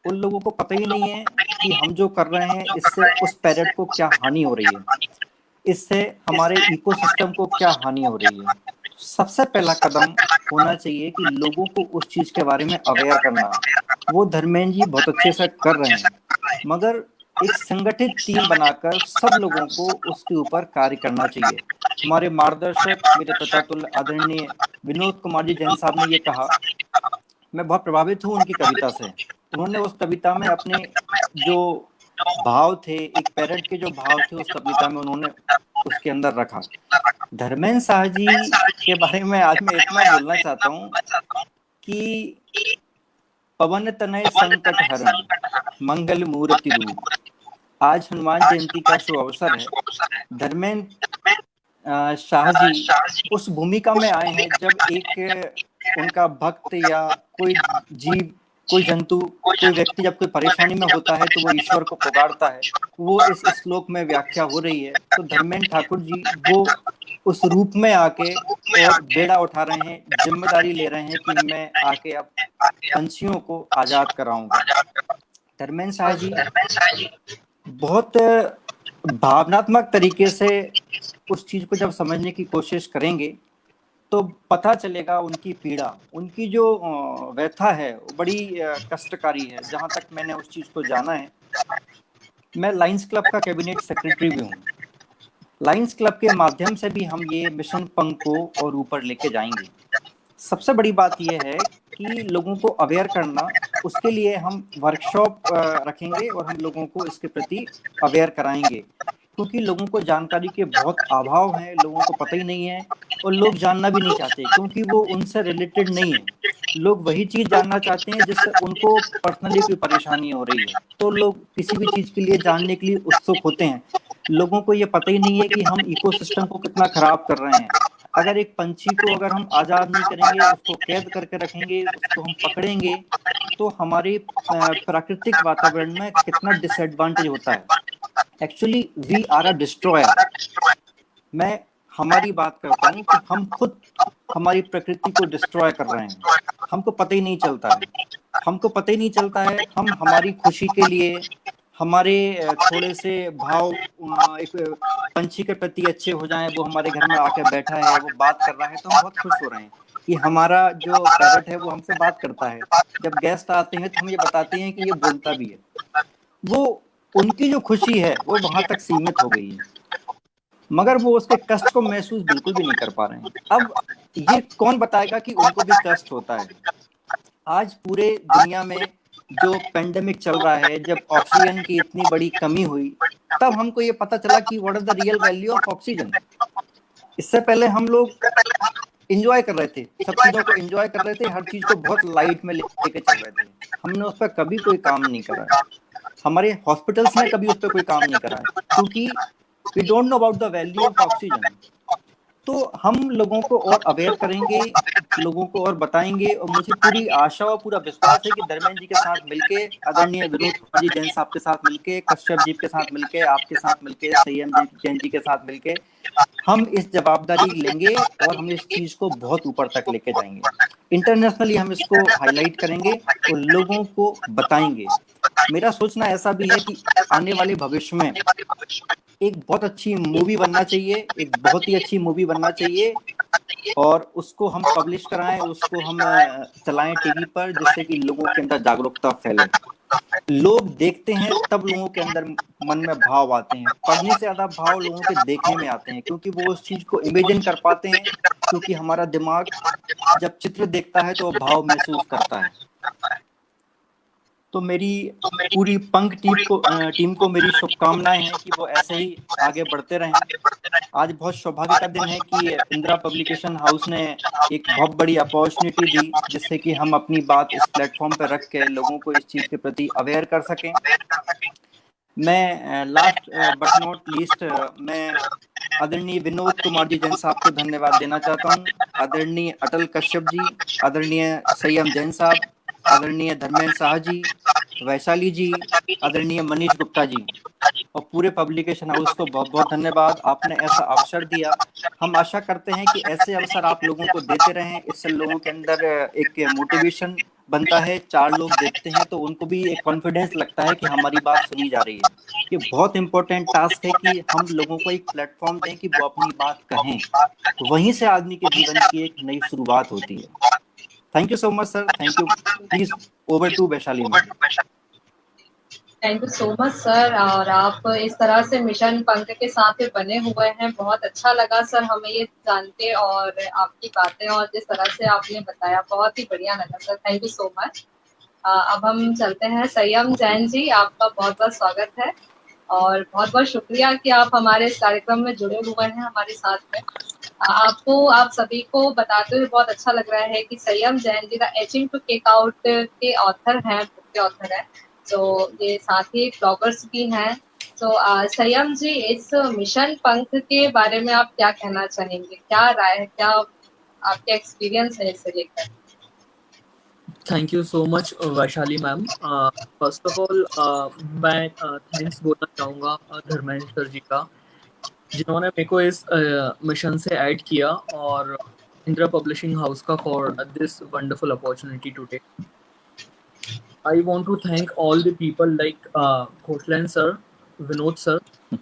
उन लोगों को पता ही नहीं है कि हम जो कर रहे हैं इससे उस पैरट को क्या हानि हो रही है, इससे हमारे इकोसिस्टम को क्या हानि हो रही है। सबसे पहला कदम होना चाहिए कि लोगों को उस चीज के बारे में अवेयर करना। वो धर्मेंद्र जी बहुत अच्छे से कर रहे हैं, मगर एक संगठित टीम बनाकर सब लोगों को उसके ऊपर कार्य करना चाहिए। हमारे मार्गदर्शक मेरे पितातुल्य आदरणीय विनोद कुमार जी जैन साहब ने ये कहा, मैं बहुत प्रभावित हूँ उनकी कविता से। उन्होंने उस कविता में अपने जो भाव थे, एक पैरट के जो भाव थे, उस कविता में उन्होंने उसके अंदर रखा। धर्मेंद्र शाह जी के बारे में आज मैं इतना बोलना चाहता हूँ कि पवन तनय संकट हरण मंगल मूर्ति रूप। आज हनुमान जयंती का शुभ अवसर है। धर्मेंद्र शाह जी उस भूमिका में आए हैं जब एक उनका भक्त या कोई जीव, कोई जंतु, कोई व्यक्ति जब कोई परेशानी में होता है तो वो ईश्वर को पुकारता है। वो इस श्लोक में व्याख्या हो रही है, तो धर्मेंद्र ठाकुर जी वो उस रूप में आके और बेड़ा उठा रहे हैं, जिम्मेदारी ले रहे हैं कि मैं आके अब पंछियों को आजाद कराऊंगा। धर्मेंद्र शाह जी बहुत भावनात्मक तरीके से उस चीज को जब समझने की कोशिश करेंगे तो पता चलेगा उनकी पीड़ा, उनकी जो व्यथा है वो बड़ी कष्टकारी है। जहां तक मैंने उस चीज को जाना है, मैं लायंस क्लब का कैबिनेट सेक्रेटरी भी हूँ। लायंस क्लब के माध्यम से भी हम ये मिशन पंख को और ऊपर लेके जाएंगे। सबसे बड़ी बात यह है कि लोगों को अवेयर करना, उसके लिए हम वर्कशॉप रखेंगे और हम लोगों को इसके प्रति अवेयर कराएंगे, क्योंकि लोगों को जानकारी के बहुत अभाव है, लोगों को पता ही नहीं है और लोग जानना भी नहीं चाहते क्योंकि वो उनसे रिलेटेड नहीं है। लोग वही चीज जानना चाहते हैं जिससे उनको पर्सनली कोई परेशानी हो रही है, तो लोग किसी भी चीज के लिए जानने के लिए उत्सुक होते हैं। लोगों को ये पता ही नहीं है कि हम इकोसिस्टम को कितना खराब कर रहे हैं। अगर एक पंछी को अगर हम आजाद नहीं करेंगे, उसको कैद करके रखेंगे, उसको हम पकड़ेंगे, तो हमारे प्राकृतिक वातावरण में कितना डिसएडवांटेज होता है। Actually we are a destroyer. मैं हमारी बात करता हूँ कि हम खुद हमारी प्रकृति को डिस्ट्रॉय कर रहे हैं, हमको पता ही नहीं चलता है। हमको पता ही नहीं चलता है, हम हमारी खुशी के लिए, हमारे थोड़े से भाव एक पंछी के प्रति अच्छे हो जाएं, वो हमारे घर में आकर बैठा है, वो बात कर रहा है, तो हम बहुत खुश हो रहे हैं कि हमारा जो पैरट है वो हमसे बात करता है। जब गेस्ट आते हैं तो हम ये बताते हैं कि ये बोलता भी है। वो उनकी जो खुशी है वो वहां तक सीमित हो गई है, मगर वो उसके कष्ट को महसूस बिल्कुल भी नहीं कर पा रहे हैं। अब ये कौन बताएगा कि उनको भी कष्ट होता है। आज पूरे दुनिया में जो पेंडेमिक चल रहा है, जब ऑक्सीजन की इतनी बड़ी कमी हुई, तब हमको ये पता चला कि what is the real value of oxygen. इससे पहले हम लोग एंजॉय कर रहे थे, सब चीजों को एंजॉय कर रहे थे, हर चीज को बहुत लाइट में लेके चल रहे थे। हमने उस पर कभी कोई काम नहीं करा है, हमारे हॉस्पिटल्स ने कभी उस पर कोई काम नहीं करा है, क्योंकि we don't know about the value of oxygen. तो हम लोगों को और अवेयर करेंगे, लोगों को और बताएंगे, और मुझे पूरी आशा और पूरा विश्वास है कि धर्मेंद्र जी के साथ मिलके, आदरणीय विनोद कुमार जी जैन साहब के साथ मिलके, कश्यप जी के साथ मिलके, आपके साथ मिलके, संयम जैन जी के साथ मिलके हम इस जवाबदारी लेंगे और हम इस चीज को बहुत ऊपर तक लेके जाएंगे। इंटरनेशनली हम इसको हाईलाइट करेंगे और लोगों को बताएंगे। मेरा सोचना ऐसा भी है कि आने वाले भविष्य में एक बहुत अच्छी मूवी बनना चाहिए, एक बहुत ही अच्छी मूवी बनना चाहिए, और उसको हम पब्लिश कराएं, उसको हम चलाएं टीवी पर, जिससे कि लोगों के अंदर जागरूकता फैले। लोग देखते हैं तब लोगों के अंदर मन में भाव आते हैं, पढ़ने से ज्यादा भाव लोगों के देखने में आते हैं, क्योंकि वो उस चीज को इमेजिन कर पाते हैं, क्योंकि हमारा दिमाग जब चित्र देखता है तो वो भाव महसूस करता है। तो मेरी पूरी पंख टीम को मेरी शुभकामनाएं हैं कि वो ऐसे ही आगे बढ़ते रहें। आज बहुत सौभाग्य का दिन है कि इंदिरा पब्लिकेशन हाउस ने एक बहुत बड़ी अपॉर्चुनिटी दी, जिससे कि हम अपनी बात इस प्लेटफॉर्म पर रख के लोगों को इस चीज के प्रति अवेयर कर सकें। मैं लास्ट बट नॉट लीस्ट मैं आदरणीय विनोद कुमार जी जैन साहब को धन्यवाद देना चाहता हूँ, आदरणीय अटल कश्यप जी, आदरणीय संयम जैन साहब, आदरणीय धर्मेंद्र शाह जी, वैशाली जी, आदरणीय मनीष गुप्ता जी, और पूरे पब्लिकेशन हाउस को बहुत बहुत धन्यवाद। आपने ऐसा अवसर दिया। हम आशा करते हैं कि ऐसे अवसर आप लोगों को देते रहें, इससे लोगों के अंदर एक मोटिवेशन बनता है। 4 लोग देखते हैं तो उनको भी एक कॉन्फिडेंस लगता है कि हमारी बात सुनी जा रही है। ये बहुत इंपॉर्टेंट टास्क है कि हम लोगों को एक प्लेटफॉर्म दें कि वो अपनी बात कहें, वहीं से आदमी के जीवन की एक नई शुरुआत होती है। Thank you so much sir, thank you. Please over to Vaishali ma'am. Thank you so much sir. और आप इस तरह से मिशन पंख के साथ बने हुए हैं, बहुत अच्छा लगा सर हमें ये जान के, और आपकी बातें और जिस तरह से आपने बताया बहुत ही बढ़िया लगा sir. Thank you so much. अब हम चलते हैं संयम जैन जी, आपका बहुत बहुत स्वागत है और बहुत बहुत शुक्रिया कि आप हमारे इस कार्यक्रम में जुड़े हुए हैं हमारे साथ में। आपको, आप सभी को बताते हुए बहुत अच्छा लग रहा है कि Sanyam Jain ji the etching to cake out के ऑथर हैं, बुक के ऑथर हैं, तो ये साथ ही ब्लॉगर्स भी हैं। तो संयम जी, इस मिशन पंख के बारे में आप क्या कहना चाहेंगे, क्या राय है, क्या आपके एक्सपीरियंस है इससे लेकर? Thank you so much Vaishali ma'am. First of all मैं थैंक्स बोलना चाहूँगा धर्मेंद्र सर जी का, जिन्होंने मेरे को इस मिशन से ऐड किया, और इंदिरा पब्लिशिंग हाउस का for this wonderful opportunity today. I want to thank all the people like Khoshlan sir, Vinod sir,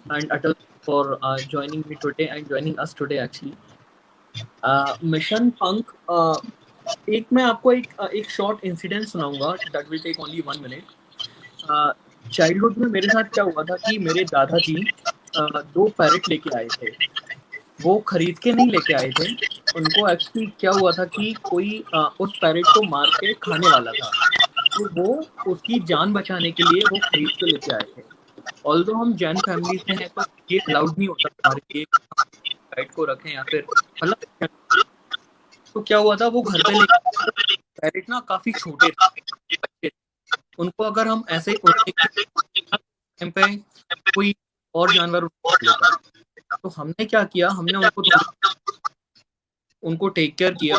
and Atal for joining me today and joining us today actually. Mission Punk, एक मैं आपको एक short incident सुनाऊंगा, that will take only 1 minute. Childhood में मेरे साथ क्या हुआ था कि मेरे दादाजी 2 पैरेट लेके आए थे। वो खरीद के नहीं लेके आए थे, उनको एक्चुअली क्या हुआ था कि कोई उस पैरेट को मार के खाने वाला था, तो वो उसकी जान बचाने के लिए वो खरीद के लेके आए थे। ऑल्दो हम जैन फैमिली से हैं तो ये अलाउड नहीं होता हमारे लिए पैरेट को रखें या फिर मतलब। तो क्या हुआ था, वो घर पे लेके पैरेट ना काफी छोटे थे, उनको अगर हम ऐसे टाइम पे कोई और जानवर लेता, तो हमने क्या किया, हमने उनको टेक केयर किया,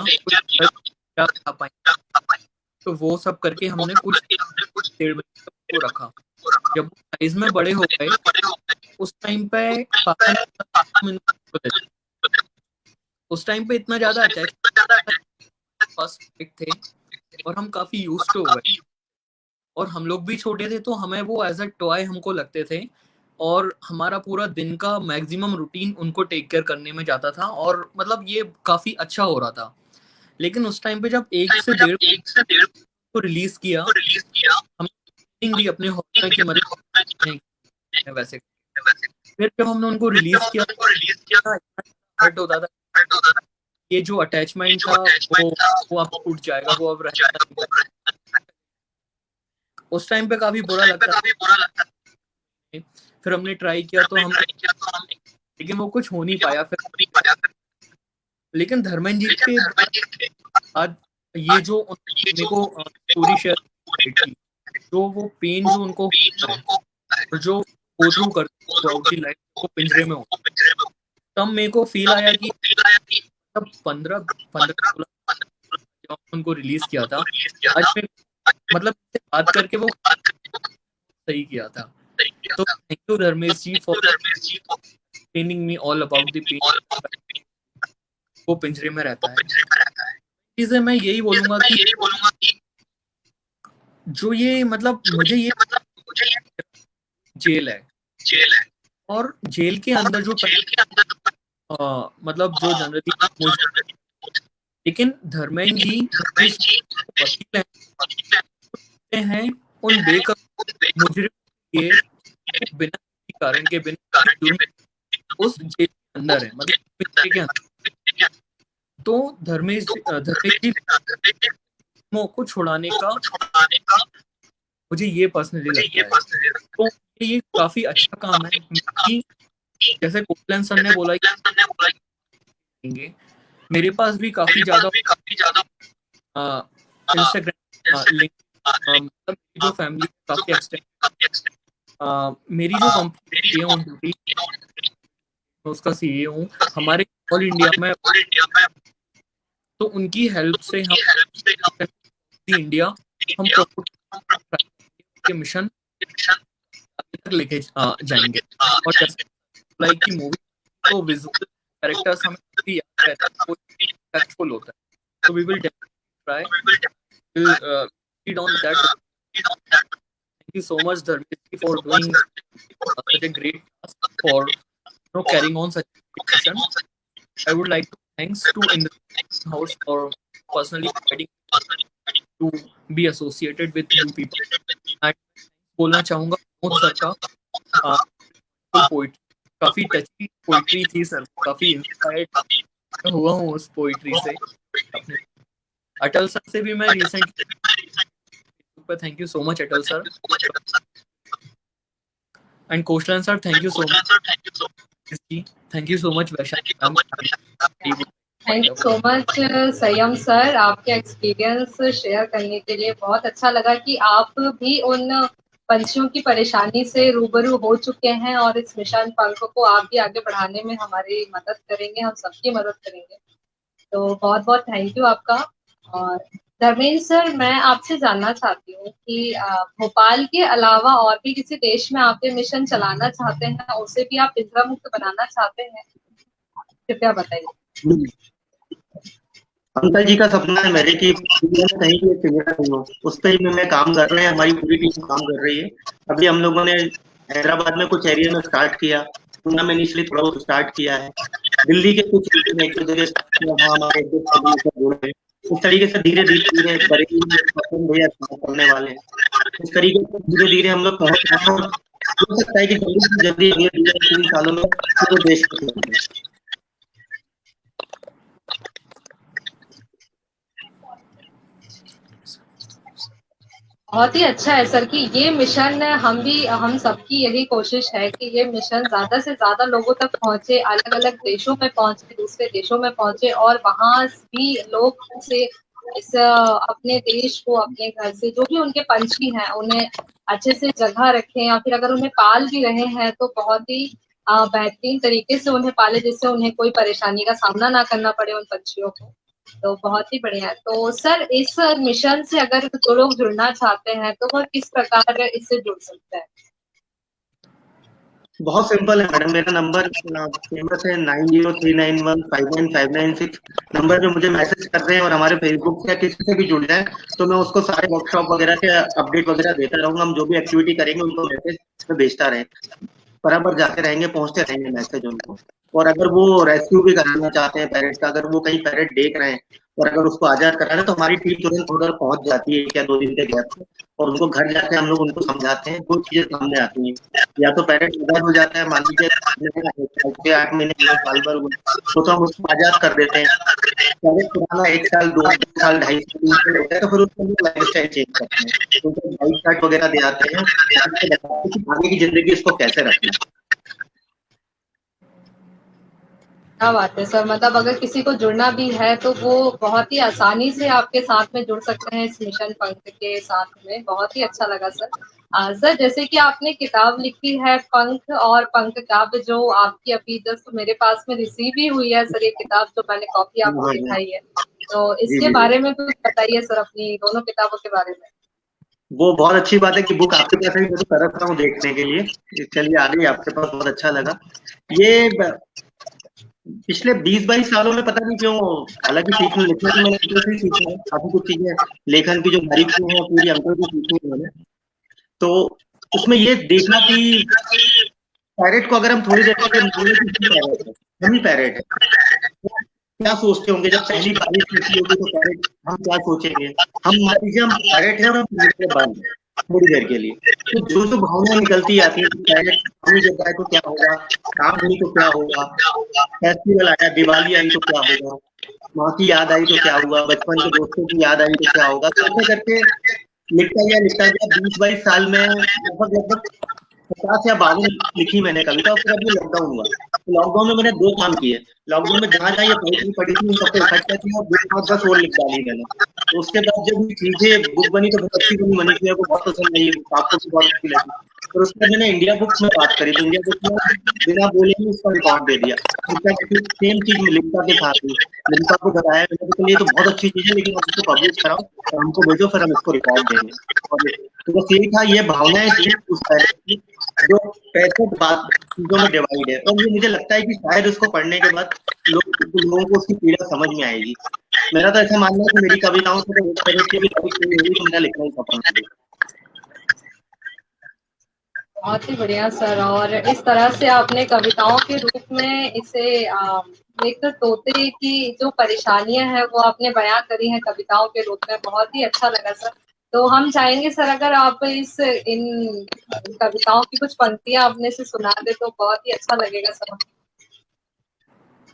तो वो सब करके हमने कुछ 1.5 महीने को रखा। जब साइज में बड़े हो गए उस टाइम पे उस टाइम पे इतना ज्यादा अटैच फर्स्ट थे और हम काफी यूज्ड टू हो गए, और हम लोग भी छोटे थे तो हमें वो एज अ टॉय हमको लगते थे, और हमारा पूरा दिन का मैक्सिमम रूटीन उनको टेक केयर करने में जाता था, और मतलब ये काफी अच्छा हो रहा था। लेकिन उस टाइम पे जब 1 से 1.5 को रिलीज किया, हम भी अपने हौसले की मदद हैं वैसे। फिर जब हमने उनको रिलीज किया हर्ट होता था, ये जो अटैचमेंट था वो अब टूट जाएगा, वो अब रहना नहीं पाएगा। उस टाइम पे काफी बुरा लगता था। फिर हमने ट्राई किया तो हम, लेकिन वो कुछ हो नहीं पाया फिर। लेकिन धर्मेंद्र जी के आज ये जो मेरे को स्टोरी शेयर की, जो वो पेन जो उनको होता है और जो गो थ्रू करते हैं थ्रू लाइफ को पिंजरे में होता है, तब मेरे को फील आया कि तब 15-16 जब उनको रिलीज किया था, आज मैं मतलब बात करके वो सही किया था। तो thank you Dharmesh ji for explaining me all about the pen वो पिंजरे में रहता है। चीजें मैं यही बोलूंगा कि जो ये मतलब मुझे ये जेल है, और जेल के अंदर जो मतलब जो जनरली, लेकिन धर्मेंद्र जी वकील हैं उन बेकसूर मुजरिम के बिना कारण के बिना उस जेल के अंदर है, मतलब के अंदर। तो धर्मेश जी को छुड़ाने का मुझे ये पर्सनली लगता है, तो ये काफी अच्छा काम है कि जैसे कोटलन सर ने बोला मेरे पास भी काफी ज्यादा इंस्टाग्राम लिंक, मतलब जो फैमिली काफी एक्सटेंड, मेरी जो कंपनी उसका सीए हूँ हमारे ऑल इंडिया में, तो उनकी हेल्प से हम इंडिया हम के मिशन तक लेके जाएंगे। और जैसे लाइक की मूवी तो विजुअल कैरेक्टर्स हमें सक्सेसफुल होता है, तो we will try lead on that. Thank you so much Dharmesh for doing such a great task for carrying on such a mission. I would like to thanks to Indra House for personally providing to be associated with you people. And बोलना चाहूँगा मोद sir का poetry काफी टची poetry थी sir, काफी inspired हुआ हूँ उस poetry से। अटल सर से भी मैं रिसेंटली पर thank you so much Atal sir and Koshalan sir, thank you so much. Thank you so much Vaishali ma'am. Thank you so much Sanyam sir, आपके एक्सपीरियंस शेयर करने के लिए। बहुत अच्छा लगा कि आप भी उन पंछियों की परेशानी से रूबरू हो चुके हैं और इस मिशन पंख को आप भी आगे बढ़ाने में हमारी मदद करेंगे, हम सबकी मदद करेंगे। तो बहुत बहुत थैंक यू आपका। और धर्मेंद्र सर, मैं आपसे जानना चाहती हूँ कि भोपाल के अलावा और भी किसी देश में आप ये मिशन चलाना चाहते हैं, उसे भी आप पिंजरा मुक्त बनाना चाहते हैं, कृपया बताइए। अंकल जी का सपना है मेरे की कहीं भी पिंजरा नहीं हो, उस पर ही मैं काम कर रहे हैं, हमारी पूरी टीम काम कर रही है। अभी हम लोगों ने हैदराबाद में कुछ एरिया में स्टार्ट किया, पुणे में इनिशियली थोड़ा बहुत स्टार्ट किया है, दिल्ली के कुछ जगह स्टार्ट किया, वहाँ हमारे इस तरीके से धीरे धीरे भैया करने वाले हैं। इस तरीके से धीरे धीरे हम लोग पहुंच रहे हैं, हो सकता है कि जल्दी 3 सालों में पूरे देश को। बहुत ही अच्छा है सर कि ये मिशन, हम सबकी यही कोशिश है कि ये मिशन ज्यादा से ज्यादा लोगों तक पहुंचे, अलग अलग देशों में पहुंचे, दूसरे देशों में पहुंचे, और वहां भी लोग से इस अपने देश को, अपने घर से जो भी उनके पंछी हैं उन्हें अच्छे से जगह रखें, या फिर अगर उन्हें पाल भी रहे हैं तो बहुत ही बेहतरीन तरीके से उन्हें पाले, जिससे उन्हें कोई परेशानी का सामना ना करना पड़े उन पंछियों को। तो बहुत ही बढ़िया है। तो सर, इस मिशन से अगर जो लोग जुड़ना चाहते हैं तो वह किस प्रकार इससे जुड़ सकते हैं? बहुत सिंपल है मैडम, मेरा नंबर फेमस है 9039159596 नंबर पे मुझे मैसेज कर रहे हैं, और हमारे फेसबुक से किसी से भी जुड़ जाए तो मैं उसको सारे वर्कशॉप वगैरह के अपडेट वगैरह देता रहूंगा। हम जो भी एक्टिविटी करेंगे उनको मैसेज में भेजता रहे। बराबर जाते रहेंगे, पहुंचते रहेंगे मैसेज उनको। और अगर वो रेस्क्यू भी कराना चाहते हैं पैरेट का, अगर वो कहीं पैरेट देख रहे हैं और अगर उसको आजाद करा रहे हैं, तो हमारी टीम तुरंत उधर पहुंच जाती है 1 या 2 दिन के गैप से, और उनको घर जाके हम लोग उनको समझाते हैं। 2 चीजें सामने आती हैं, या तो पैरेट आजाद हो जाता है, मान लीजिए 8 महीने 1 साल भर, तो हम उसको आजाद कर देते हैं। पैरेट पुराना 1 साल 2 साल 2.5 साल 3 साल होता है, तो फिर उसको हम लाइफ स्टाइल चेंज करते हैं, उनको लाइफ चार्ट वगैरह दे आते हैं, आगे की जिंदगी इसको कैसे रखना है। क्या बात है सर, मतलब अगर किसी को जुड़ना भी है तो वो बहुत ही आसानी से आपके साथ में जुड़ सकते हैं इस मिशन पंख के साथ में। बहुत ही अच्छा लगा सर। सर जैसे कि आपने किताब लिखी है पंख और पंख काव्य, जो आपकी अभी जस्ट मेरे पास में रिसीव ही हुई है सर ये किताब, जो मैंने कॉपी आपको दिखाई है, तो इसके बारे में कुछ बताइए सर, अपनी दोनों किताबों के बारे में। वो बहुत अच्छी बात है कि बुक आपके पास है, मैं तो तरस रहा हूँ देखने के लिए। चलिए आ गई आपके पास, बहुत अच्छा लगा। ये पिछले 20-22 सालों में पता नहीं क्यों, हालांकि सीखने लिखने की मैंने अंकल से सीखा है, काफी कुछ चीजें लेखन की जो बारीकी है पूरी अंकल से सीखी है मैंने। तो उसमें ये देखा कि पैरेट को अगर हम थोड़ी देर के लिए हम ही पैरेट है, क्या सोचते होंगे जब पहली बारिश होती होगी तो पैरेट हम क्या सोचेंगे। हम मान लीजिए हम पैरेट है और हम बंद है थोड़ी देर के लिए, तो जो जो भावना निकलती आती है, पैरेट पानी गिरता है तो क्या होगा, काम हुई तो क्या होगा, फेस्टिवल आया, दिवाली आई तो क्या होगा, माँ की याद आई तो क्या हुआ, बचपन के दोस्तों की याद आई तो क्या होगा। तो ऐसे करके लिखता गया 20-22 साल में लगभग 50 या 52 लिखी मैंने कविता। उसके बाद लॉकडाउन हुआ, तो लॉकडाउन में मैंने 2 काम किए। लॉकडाउन में जहाँ ये पोइट्री पढ़ी थी सबको इकट्ठा किया और 2-5-10 और लिख डाली मैंने। तो उसके बाद जब चीजें बुक बनी तो बहुत अच्छी बनी, मनीष को बहुत पसंद आई, आपको भी बहुत अच्छी लगी। फिर उसके बाद मैंने इंडिया बुक में बात करी, तो इंडिया बुक में बिना बोले ही उसका रिकॉर्ड दे दिया। सेम चीज लिखता के साथ ही लिखता को बताया मैंने कि ये तो बहुत अच्छी चीज है, लेकिन आप इसको पब्लिश कराओ और हमको भेजो, फिर हम इसको रिकॉर्ड देंगे। और तो बस यही था, ये भावनाएं थी उस तरह की जो 65 बात चीजों में डिवाइड है। और ये मुझे लगता है कि शायद उसको पढ़ने के बाद लोगों को उसकी पीड़ा समझ में आएगी। मेरा तो ऐसा मानना है कि मेरी कविताओं से तो एक तरह की भी कविता हुई तो मेरा लिखना ही सपना है। बहुत ही बढ़िया सर। और इस तरह से आपने कविताओं के रूप में इसे एक तोते की जो परेशानियां हैं वो आपने बयां करी हैं कविताओं के रूप में, बहुत ही अच्छा लगा सर। तो हम चाहेंगे सर अगर आप इन कविताओं की कुछ पंक्तियां अपने से सुना दे तो बहुत ही अच्छा लगेगा सर।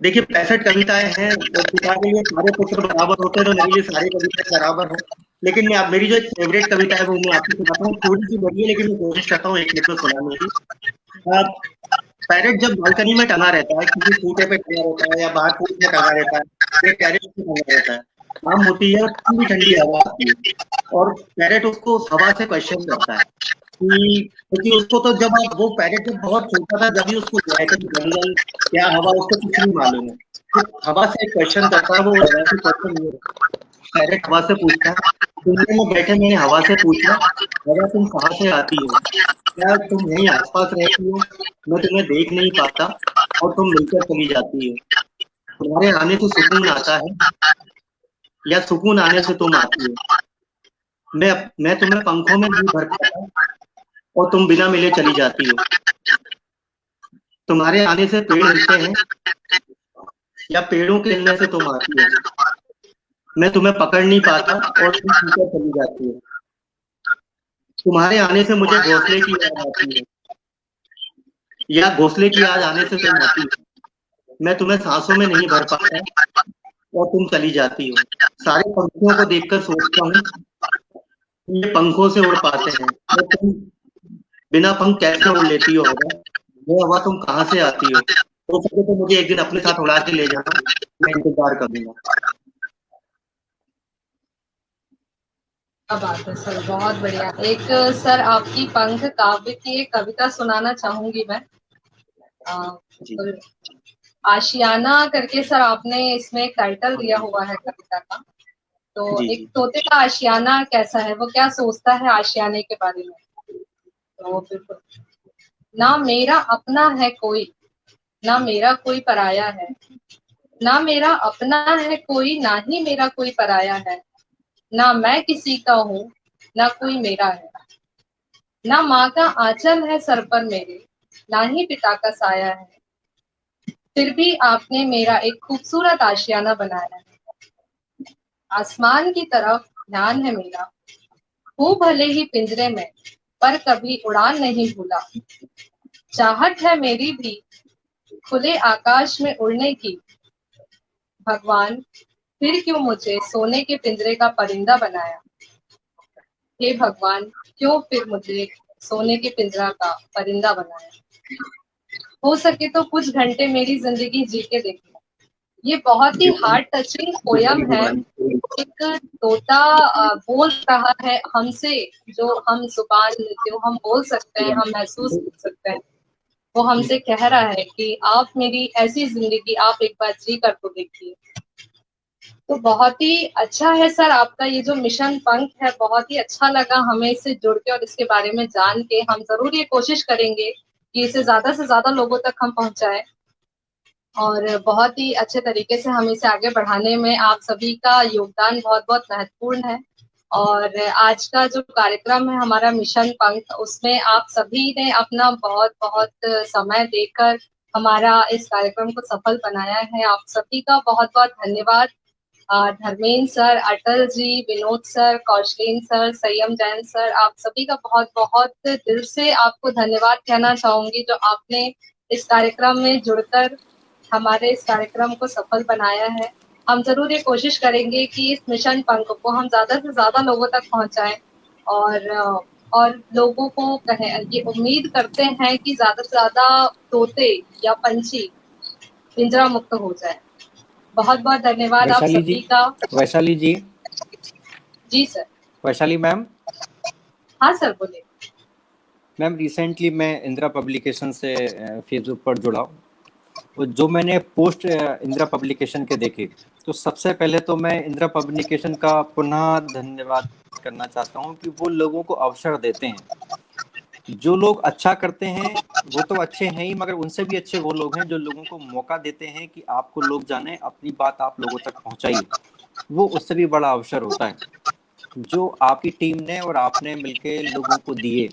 देखिए 65 कविताएं हैं, और पिता के लिए सारे पुत्र बराबर होते हैं, तो मेरे लिए सारी कविताएं बराबर हैं। लेकिन मैं मेरी जो एक फेवरेट कविता है वो मैं आपको सुनाता हूँ। थोड़ी सी बड़ी है लेकिन मैं कोशिश करता हूँ 1 मिनट में सुनाने की। पैरेट जब बालकनी में टंगा रहता है, किसी खूंटे पे टंगा रहता है या बाहर फूल में टंगा रहता है, पैरेट पे टंगा रहता है, शाम होती है, ठंडी ठंडी हवा आती है, और पैरेट उसको उस हवा से क्वेश्चन करता है क्योंकि उसको तो जब वो पैरेट जब बहुत छोटा था, जब भी उसको जंगल क्या हवा उसको कुछ नहीं मालूम है, तो हवा से एक क्वेश्चन करता है। वो क्वेश्चन पैरेट हवा से पूछता है, दुनिया में बैठे मैंने हवा से पूछा, हवा तुम कहाँ से आती हो, क्या तुम यहीं आसपास रहती हो, मैं तुम्हें देख नहीं पाता और तुम मिलकर चली जाती हो, तुम्हारे आने से सुकून आता है या सुकून आने से तुम आती हो, मैं तुम्हें पंखों में नहीं भर पाता और तुम बिना मिले चली जाती हो, तुम्हारे आने से पेड़ हिलते हैं या पेड़ों के हिलने से तुम आती हो, मैं तुम्हें पकड़ नहीं पाता और तुम पीछे चली जाती हो, तुम्हारे आने से मुझे घोंसले की याद आती है या घोंसले की याद आने से तुम आती हो, मैं तुम्हें सांसों में नहीं भर पाता और तुम चली जाती हो, सारे पंखियों को देखकर सोचता हूँ ये पंखों से उड़ पाते हैं, तो तुम बिना पंख कैसे उड़ लेती हो हवा, ये हवा तुम कहाँ से आती हो, हो सके तो मुझे एक दिन अपने साथ उड़ा के ले जाना, मैं इंतजार करूंगा। क्या बात है सर, बहुत बढ़िया। एक सर आपकी पंख काव्य की एक कविता सुनाना चाहूंगी मैं। आशियाना करके सर आपने इसमें एक टाइटल दिया हुआ है कविता का। तो एक तोते का आशियाना कैसा है, वो क्या सोचता है आशियाने के बारे में। तो बिल्कुल, ना मेरा अपना है कोई, ना मेरा कोई पराया है, ना मेरा अपना है कोई, ना ही मेरा कोई पराया है, ना मैं किसी का हूँ ना कोई मेरा है, ना माँ का आंचल है सर पर मेरे, ना ही पिता का साया है, फिर भी आपने मेरा एक खूबसूरत आशियाना बनाया है। आसमान की तरफ ध्यान है मेरा, हूँ भले ही पिंजरे में, पर कभी उड़ान नहीं भूला। चाहत है मेरी भी खुले आकाश में उड़ने की, भगवान फिर क्यों मुझे सोने के पिंजरे का परिंदा बनाया। हे भगवान, क्यों फिर मुझे सोने के पिंजरा का परिंदा बनाया। हो सके तो कुछ घंटे मेरी जिंदगी जी के देखना। ये बहुत ही हार्ट टचिंग पोयम है। एक तोता बोल रहा है हमसे, जो हम जुबान जो हम बोल सकते हैं, हम महसूस कर सकते हैं। वो हमसे कह रहा है कि आप मेरी ऐसी जिंदगी आप एक बार जी कर तो देखिए। तो बहुत ही अच्छा है सर आपका ये जो मिशन पंख है, बहुत ही अच्छा लगा हमें इससे जुड़ के और इसके बारे में जान के। हम जरूर ये कोशिश करेंगे कि इसे ज्यादा से ज्यादा लोगों तक हम पहुंचाएं और बहुत ही अच्छे तरीके से हम इसे आगे बढ़ाने में आप सभी का योगदान बहुत बहुत महत्वपूर्ण है। और आज का जो कार्यक्रम है हमारा मिशन पंख, उसमें आप सभी ने अपना बहुत बहुत समय देकर हमारा इस कार्यक्रम को सफल बनाया है। आप सभी का बहुत बहुत धन्यवाद। Dharmendra sir, Atal ji, Vinod sir, कौशलेन sir, संयम जैन सर, आप सभी का बहुत बहुत दिल से आपको धन्यवाद कहना चाहूंगी, जो आपने इस कार्यक्रम में जुड़कर हमारे इस कार्यक्रम को सफल बनाया है। हम जरूर ये कोशिश करेंगे कि इस मिशन पंख को हम ज्यादा से ज्यादा लोगों तक पहुंचाएं और लोगों को कहें, ये उम्मीद करते हैं कि ज्यादा से ज्यादा तोते या पंछी पिंजरा मुक्त हो जाए। बहुत बहुत धन्यवाद आप वैशाली सभी जी, का। वैशाली जी, जी सर। वैशाली मैम, हाँ सर बोलिए। मैम रिसेंटली मैं इंदिरा पब्लिकेशन से फेसबुक पर जुड़ा हूँ। तो जो मैंने पोस्ट इंदिरा पब्लिकेशन के देखे, तो सबसे पहले तो मैं इंदिरा पब्लिकेशन का पुनः धन्यवाद करना चाहता हूँ कि वो लोगों को अवसर देते हैं। जो लोग अच्छा करते हैं वो तो अच्छे हैं ही, मगर उनसे भी अच्छे वो लोग हैं जो लोगों को मौका देते हैं कि आपको लोग जाने, अपनी बात आप लोगों तक पहुंचाइए। वो उससे भी बड़ा अवसर होता है जो आपकी टीम ने और आपने मिलके लोगों को दिए।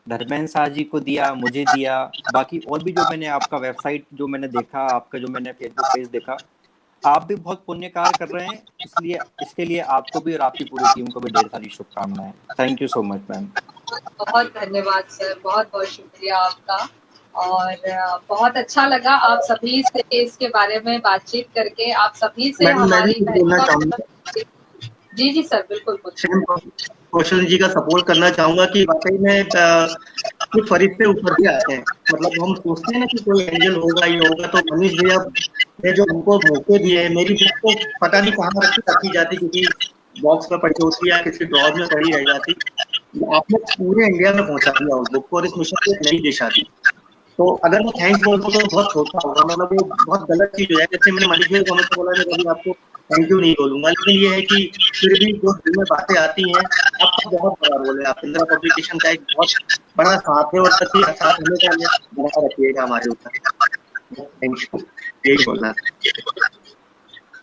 धर्मेंद्र शाह जी को दिया, मुझे दिया, बाकी और भी जो मैंने आपका वेबसाइट जो मैंने देखा, आपका जो मैंने फेसबुक पेज देखा, आप भी बहुत पुण्य कार्य कर रहे हैं। इसलिए इसके लिए आपको भी और आपकी पूरी टीम को भी ढेर सारी शुभकामनाएं। Thank you so much ma'am. बहुत धन्यवाद सर, बहुत बहुत शुक्रिया आपका। और बहुत अच्छा लगा आप सभी से इसके बारे में बातचीत करके, आप सभी से मैडम मैं भी हमारी कुछ बोलना चाहूंगा। जी जी सर, बिल्कुल कौशल जी का सपोर्ट करना चाहूंगा कि वाकई में कुछ फरिश्ते ऊपर से आते हैं। मतलब हम सोचते हैं ना कि कोई एंजल होगा ही होगा, तो मनीष भैया ने जो हमको मौके दिए, मेरी बुक को पता नहीं कहाँ रखी जाती, क्योंकि बॉक्स में पड़ी होती या किसी ड्रॉर में पड़ी रह जाती। आपने पूरे इंडिया में पहुंचा दिया उस बुक को और इस मिशन को एक नई दिशा दी। तो अगर मैं थैंक्स बोलता तो बहुत छोटा होगा, मतलब वो बहुत गलत चीज हो जाए। जैसे मैंने मनीष भाई को हमेशा बोला कि कभी आपको थैंक यू नहीं बोलूंगा, लेकिन ये है कि फिर भी जो दिल में बातें आती हैं, आपका बहुत बड़ा रोल है। आप इंदिरा पब्लिकेशन का एक बहुत बड़ा साथ है और सच्ची साथ हमेशा बना रखिएगा हमारे ऊपर। थैंक यू, यही बोलना।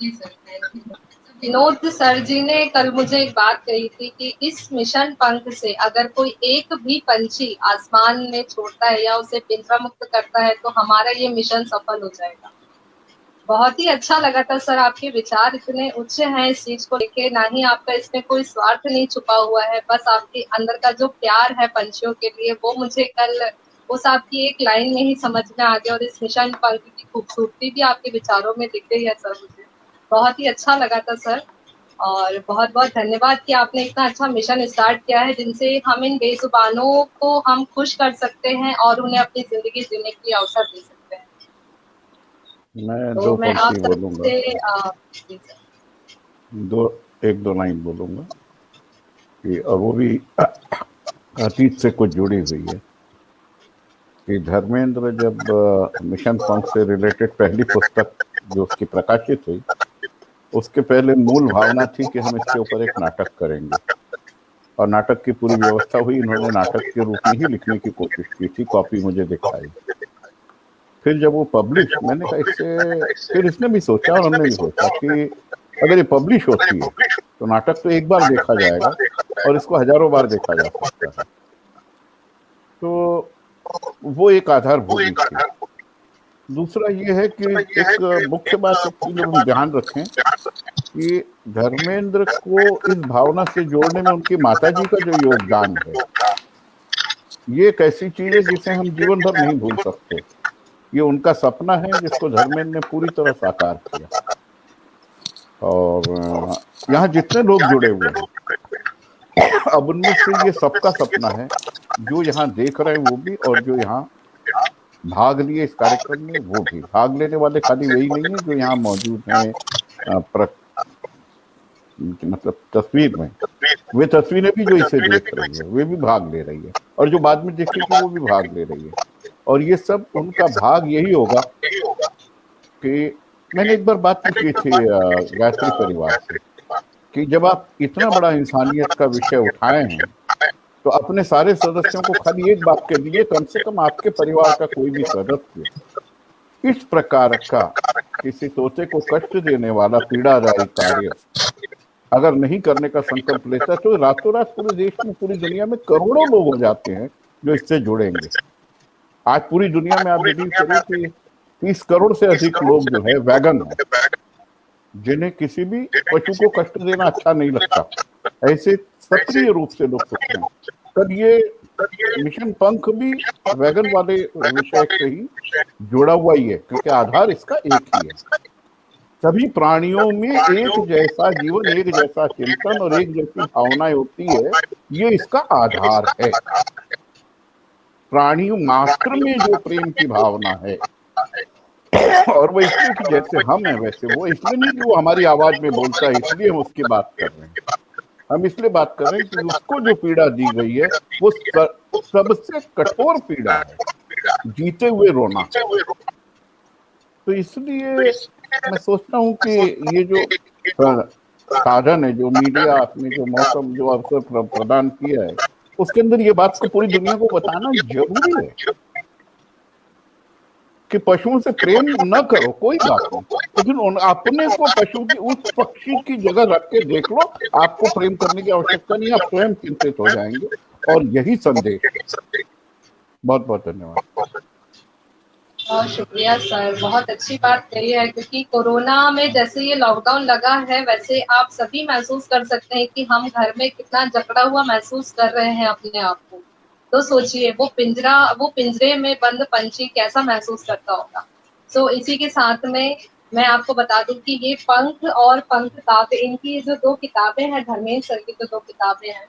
जी sir, thank you. Vinod sir ji ने कल मुझे एक बात कही थी कि इस मिशन पंख से अगर कोई एक भी पंछी आसमान में छोड़ता है या उसे पिंजरा मुक्त करता है तो हमारा ये मिशन सफल हो जाएगा। बहुत ही अच्छा लगा था सर, आपके विचार इतने उच्च हैं इस चीज को लेके। ना ही आपका इसमें कोई स्वार्थ नहीं छुपा हुआ है, बस आपके अंदर का जो प्यार है पंछियों के लिए, वो मुझे कल उस आपकी एक लाइन में ही समझ में आ गया। और इस मिशन पंख की खूबसूरती भी आपके विचारों में दिख गई है सर। मुझे बहुत ही अच्छा लगा था सर, और बहुत बहुत धन्यवाद कि आपने इतना अच्छा मिशन स्टार्ट किया है, जिनसे हम इन बेजुबानों को हम खुश कर सकते हैं और उन्हें अपनी जिंदगी जीने के लिए अवसर दे सकते हैं। मैं तो दो मैं आप पंक्ति बोलूंगा, एक दो लाइन बोलूंगा कि और वो भी अतीत से कुछ जुड़ी हुई है कि धर्मेंद्र जब मिशन पंख से रिलेटेड पहली पुस्तक जो उसकी प्रकाशित हुई, उसके पहले मूल भावना थी कि हम इसके ऊपर एक नाटक करेंगे, और नाटक की पूरी व्यवस्था हुई। इन्होंने नाटक के रूप में ही लिखने की कोशिश की थी, कॉपी मुझे दिखाई। फिर जब वो पब्लिश, मैंने कहा इससे, फिर इसने भी सोचा और हमने भी सोचा कि अगर ये पब्लिश होती है तो नाटक तो एक बार देखा जाएगा और इसको हजारों बार देखा जा सकता है। तो वो एक आधार भूमि थी। दूसरा ये है कि एक मुख्य बात एक चीज हम ध्यान रखें कि धर्मेंद्र को इस भावना से जोड़ने में उनकी माताजी का जो योगदान है, ये एक ऐसी चीज है जिसे हम जीवन भर नहीं भूल सकते। ये उनका सपना है जिसको धर्मेंद्र ने पूरी तरह साकार किया। और यहाँ जितने लोग जुड़े हुए हैं, अब उनमें से ये सबका सपना है, जो यहाँ देख रहे हैं वो भी, और जो यहाँ भाग लिए इस कार्यक्रम में वो भी। भाग लेने वाले खाली वही नहीं है जो यहाँ मौजूद हैं मतलब तस्वीर में, वे तस्वीरें भी जो इसे देख रही है वे भी भाग ले रही है, और जो बाद में देखेगी वो भी भाग ले रही है। और ये सब उनका भाग यही होगा कि मैंने एक बार बात की थी गायत्री परिवार से कि जब आप इतना बड़ा इंसानियत का विषय उठाए हैं तो अपने सारे सदस्यों को खाली एक बात कह दीजिए, कम से कम आपके परिवार का कोई भी सदस्य इस प्रकार का किसी तोते को कष्ट देने वाला पीड़ादायी कार्य अगर नहीं करने का संकल्प लेता तो रातों रात पूरे देश में, पूरी दुनिया में करोड़ों लोग हो जाते हैं जो इससे जुड़ेंगे। आज पूरी दुनिया में आप बिलीव करिए कि 30 करोड़ से अधिक लोग जो है वैगन है, जिन्हें किसी भी पशु को कष्ट देना अच्छा नहीं लगता। ऐसे सक्रिय रूप से लोग सोचते हैं। तब ये मिशन पंख भी वैगन वाले विषय से ही जुड़ा हुआ ही है, क्योंकि आधार इसका एक ही है। सभी प्राणियों में एक जैसा जीवन, एक जैसा चिंतन और एक जैसी भावनाएं होती है, ये इसका आधार है। प्राणी मात्र में जो प्रेम की भावना है, और वो इसलिए कि जैसे हम हैं वैसे वो, इसलिए नहीं कि वो हमारी आवाज में बोलता है इसलिए हम उसकी बात कर रहे हैं। हम इसलिए बात कर रहे हैं कि उसको जो पीड़ा दी गई है वो सबसे कठोर पीड़ा है, जीते हुए रोना। तो इसलिए मैं सोचता हूँ कि ये जो साधन है, जो मीडिया आपने जो मौसम, जो अवसर प्रदान किया है, उसके अंदर ये बात को पूरी दुनिया को बताना जरूरी है कि पशुओं से प्रेम न करो, कोई बात नहीं, लेकिन अपने को पशु की, उस पक्षी की जगह रख के देख लो। आपको प्रेम करने की आवश्यकता नहीं, आप स्वयं चिंतित हो जाएंगे। और यही संदेश। बहुत बहुत धन्यवाद। बहुत शुक्रिया सर, बहुत अच्छी बात कही है, क्योंकि कोरोना में जैसे ये लॉकडाउन लगा है वैसे आप सभी महसूस कर सकते हैं कि हम घर में कितना जकड़ा हुआ महसूस कर रहे हैं अपने आप को। तो सोचिए वो पिंजरे में बंद पंछी कैसा महसूस करता होगा। सो इसी के साथ में मैं आपको बता दूं कि ये पंख और पंख काव्य, इनकी जो 2 किताबें हैं, धर्मेंद्र सर की जो 2 किताबें हैं,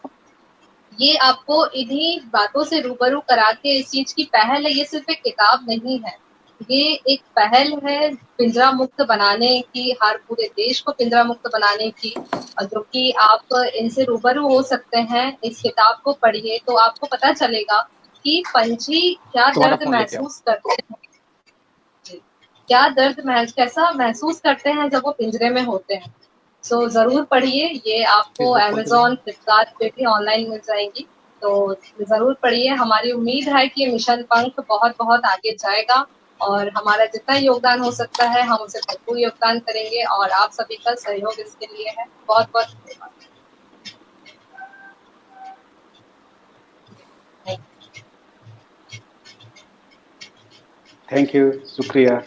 ये आपको इन्हीं बातों से रूबरू करा के इस चीज की पहल है। ये सिर्फ एक किताब नहीं है, ये एक पहल है पिंजरा मुक्त बनाने की, हर पूरे देश को पिंजरा मुक्त बनाने की, जो कि आप इनसे रूबरू हो सकते हैं। इस किताब को पढ़िए तो आपको पता चलेगा कि पंछी क्या दर्द महसूस करते हैं, कैसा महसूस करते हैं जब वो पिंजरे में होते हैं। सो जरूर पढ़िए, ये आपको अमेज़न, फ्लिपकार्ट पे भी ऑनलाइन मिल जाएगी, तो जरूर पढ़िए। हमारी उम्मीद है कि मिशन पंख बहुत बहुत आगे जाएगा और हमारा जितना योगदान हो सकता है हम उसे भरपूर योगदान करेंगे, और आप सभी का सहयोग इसके लिए है। बहुत बहुत धन्यवाद। थैंक यू, शुक्रिया।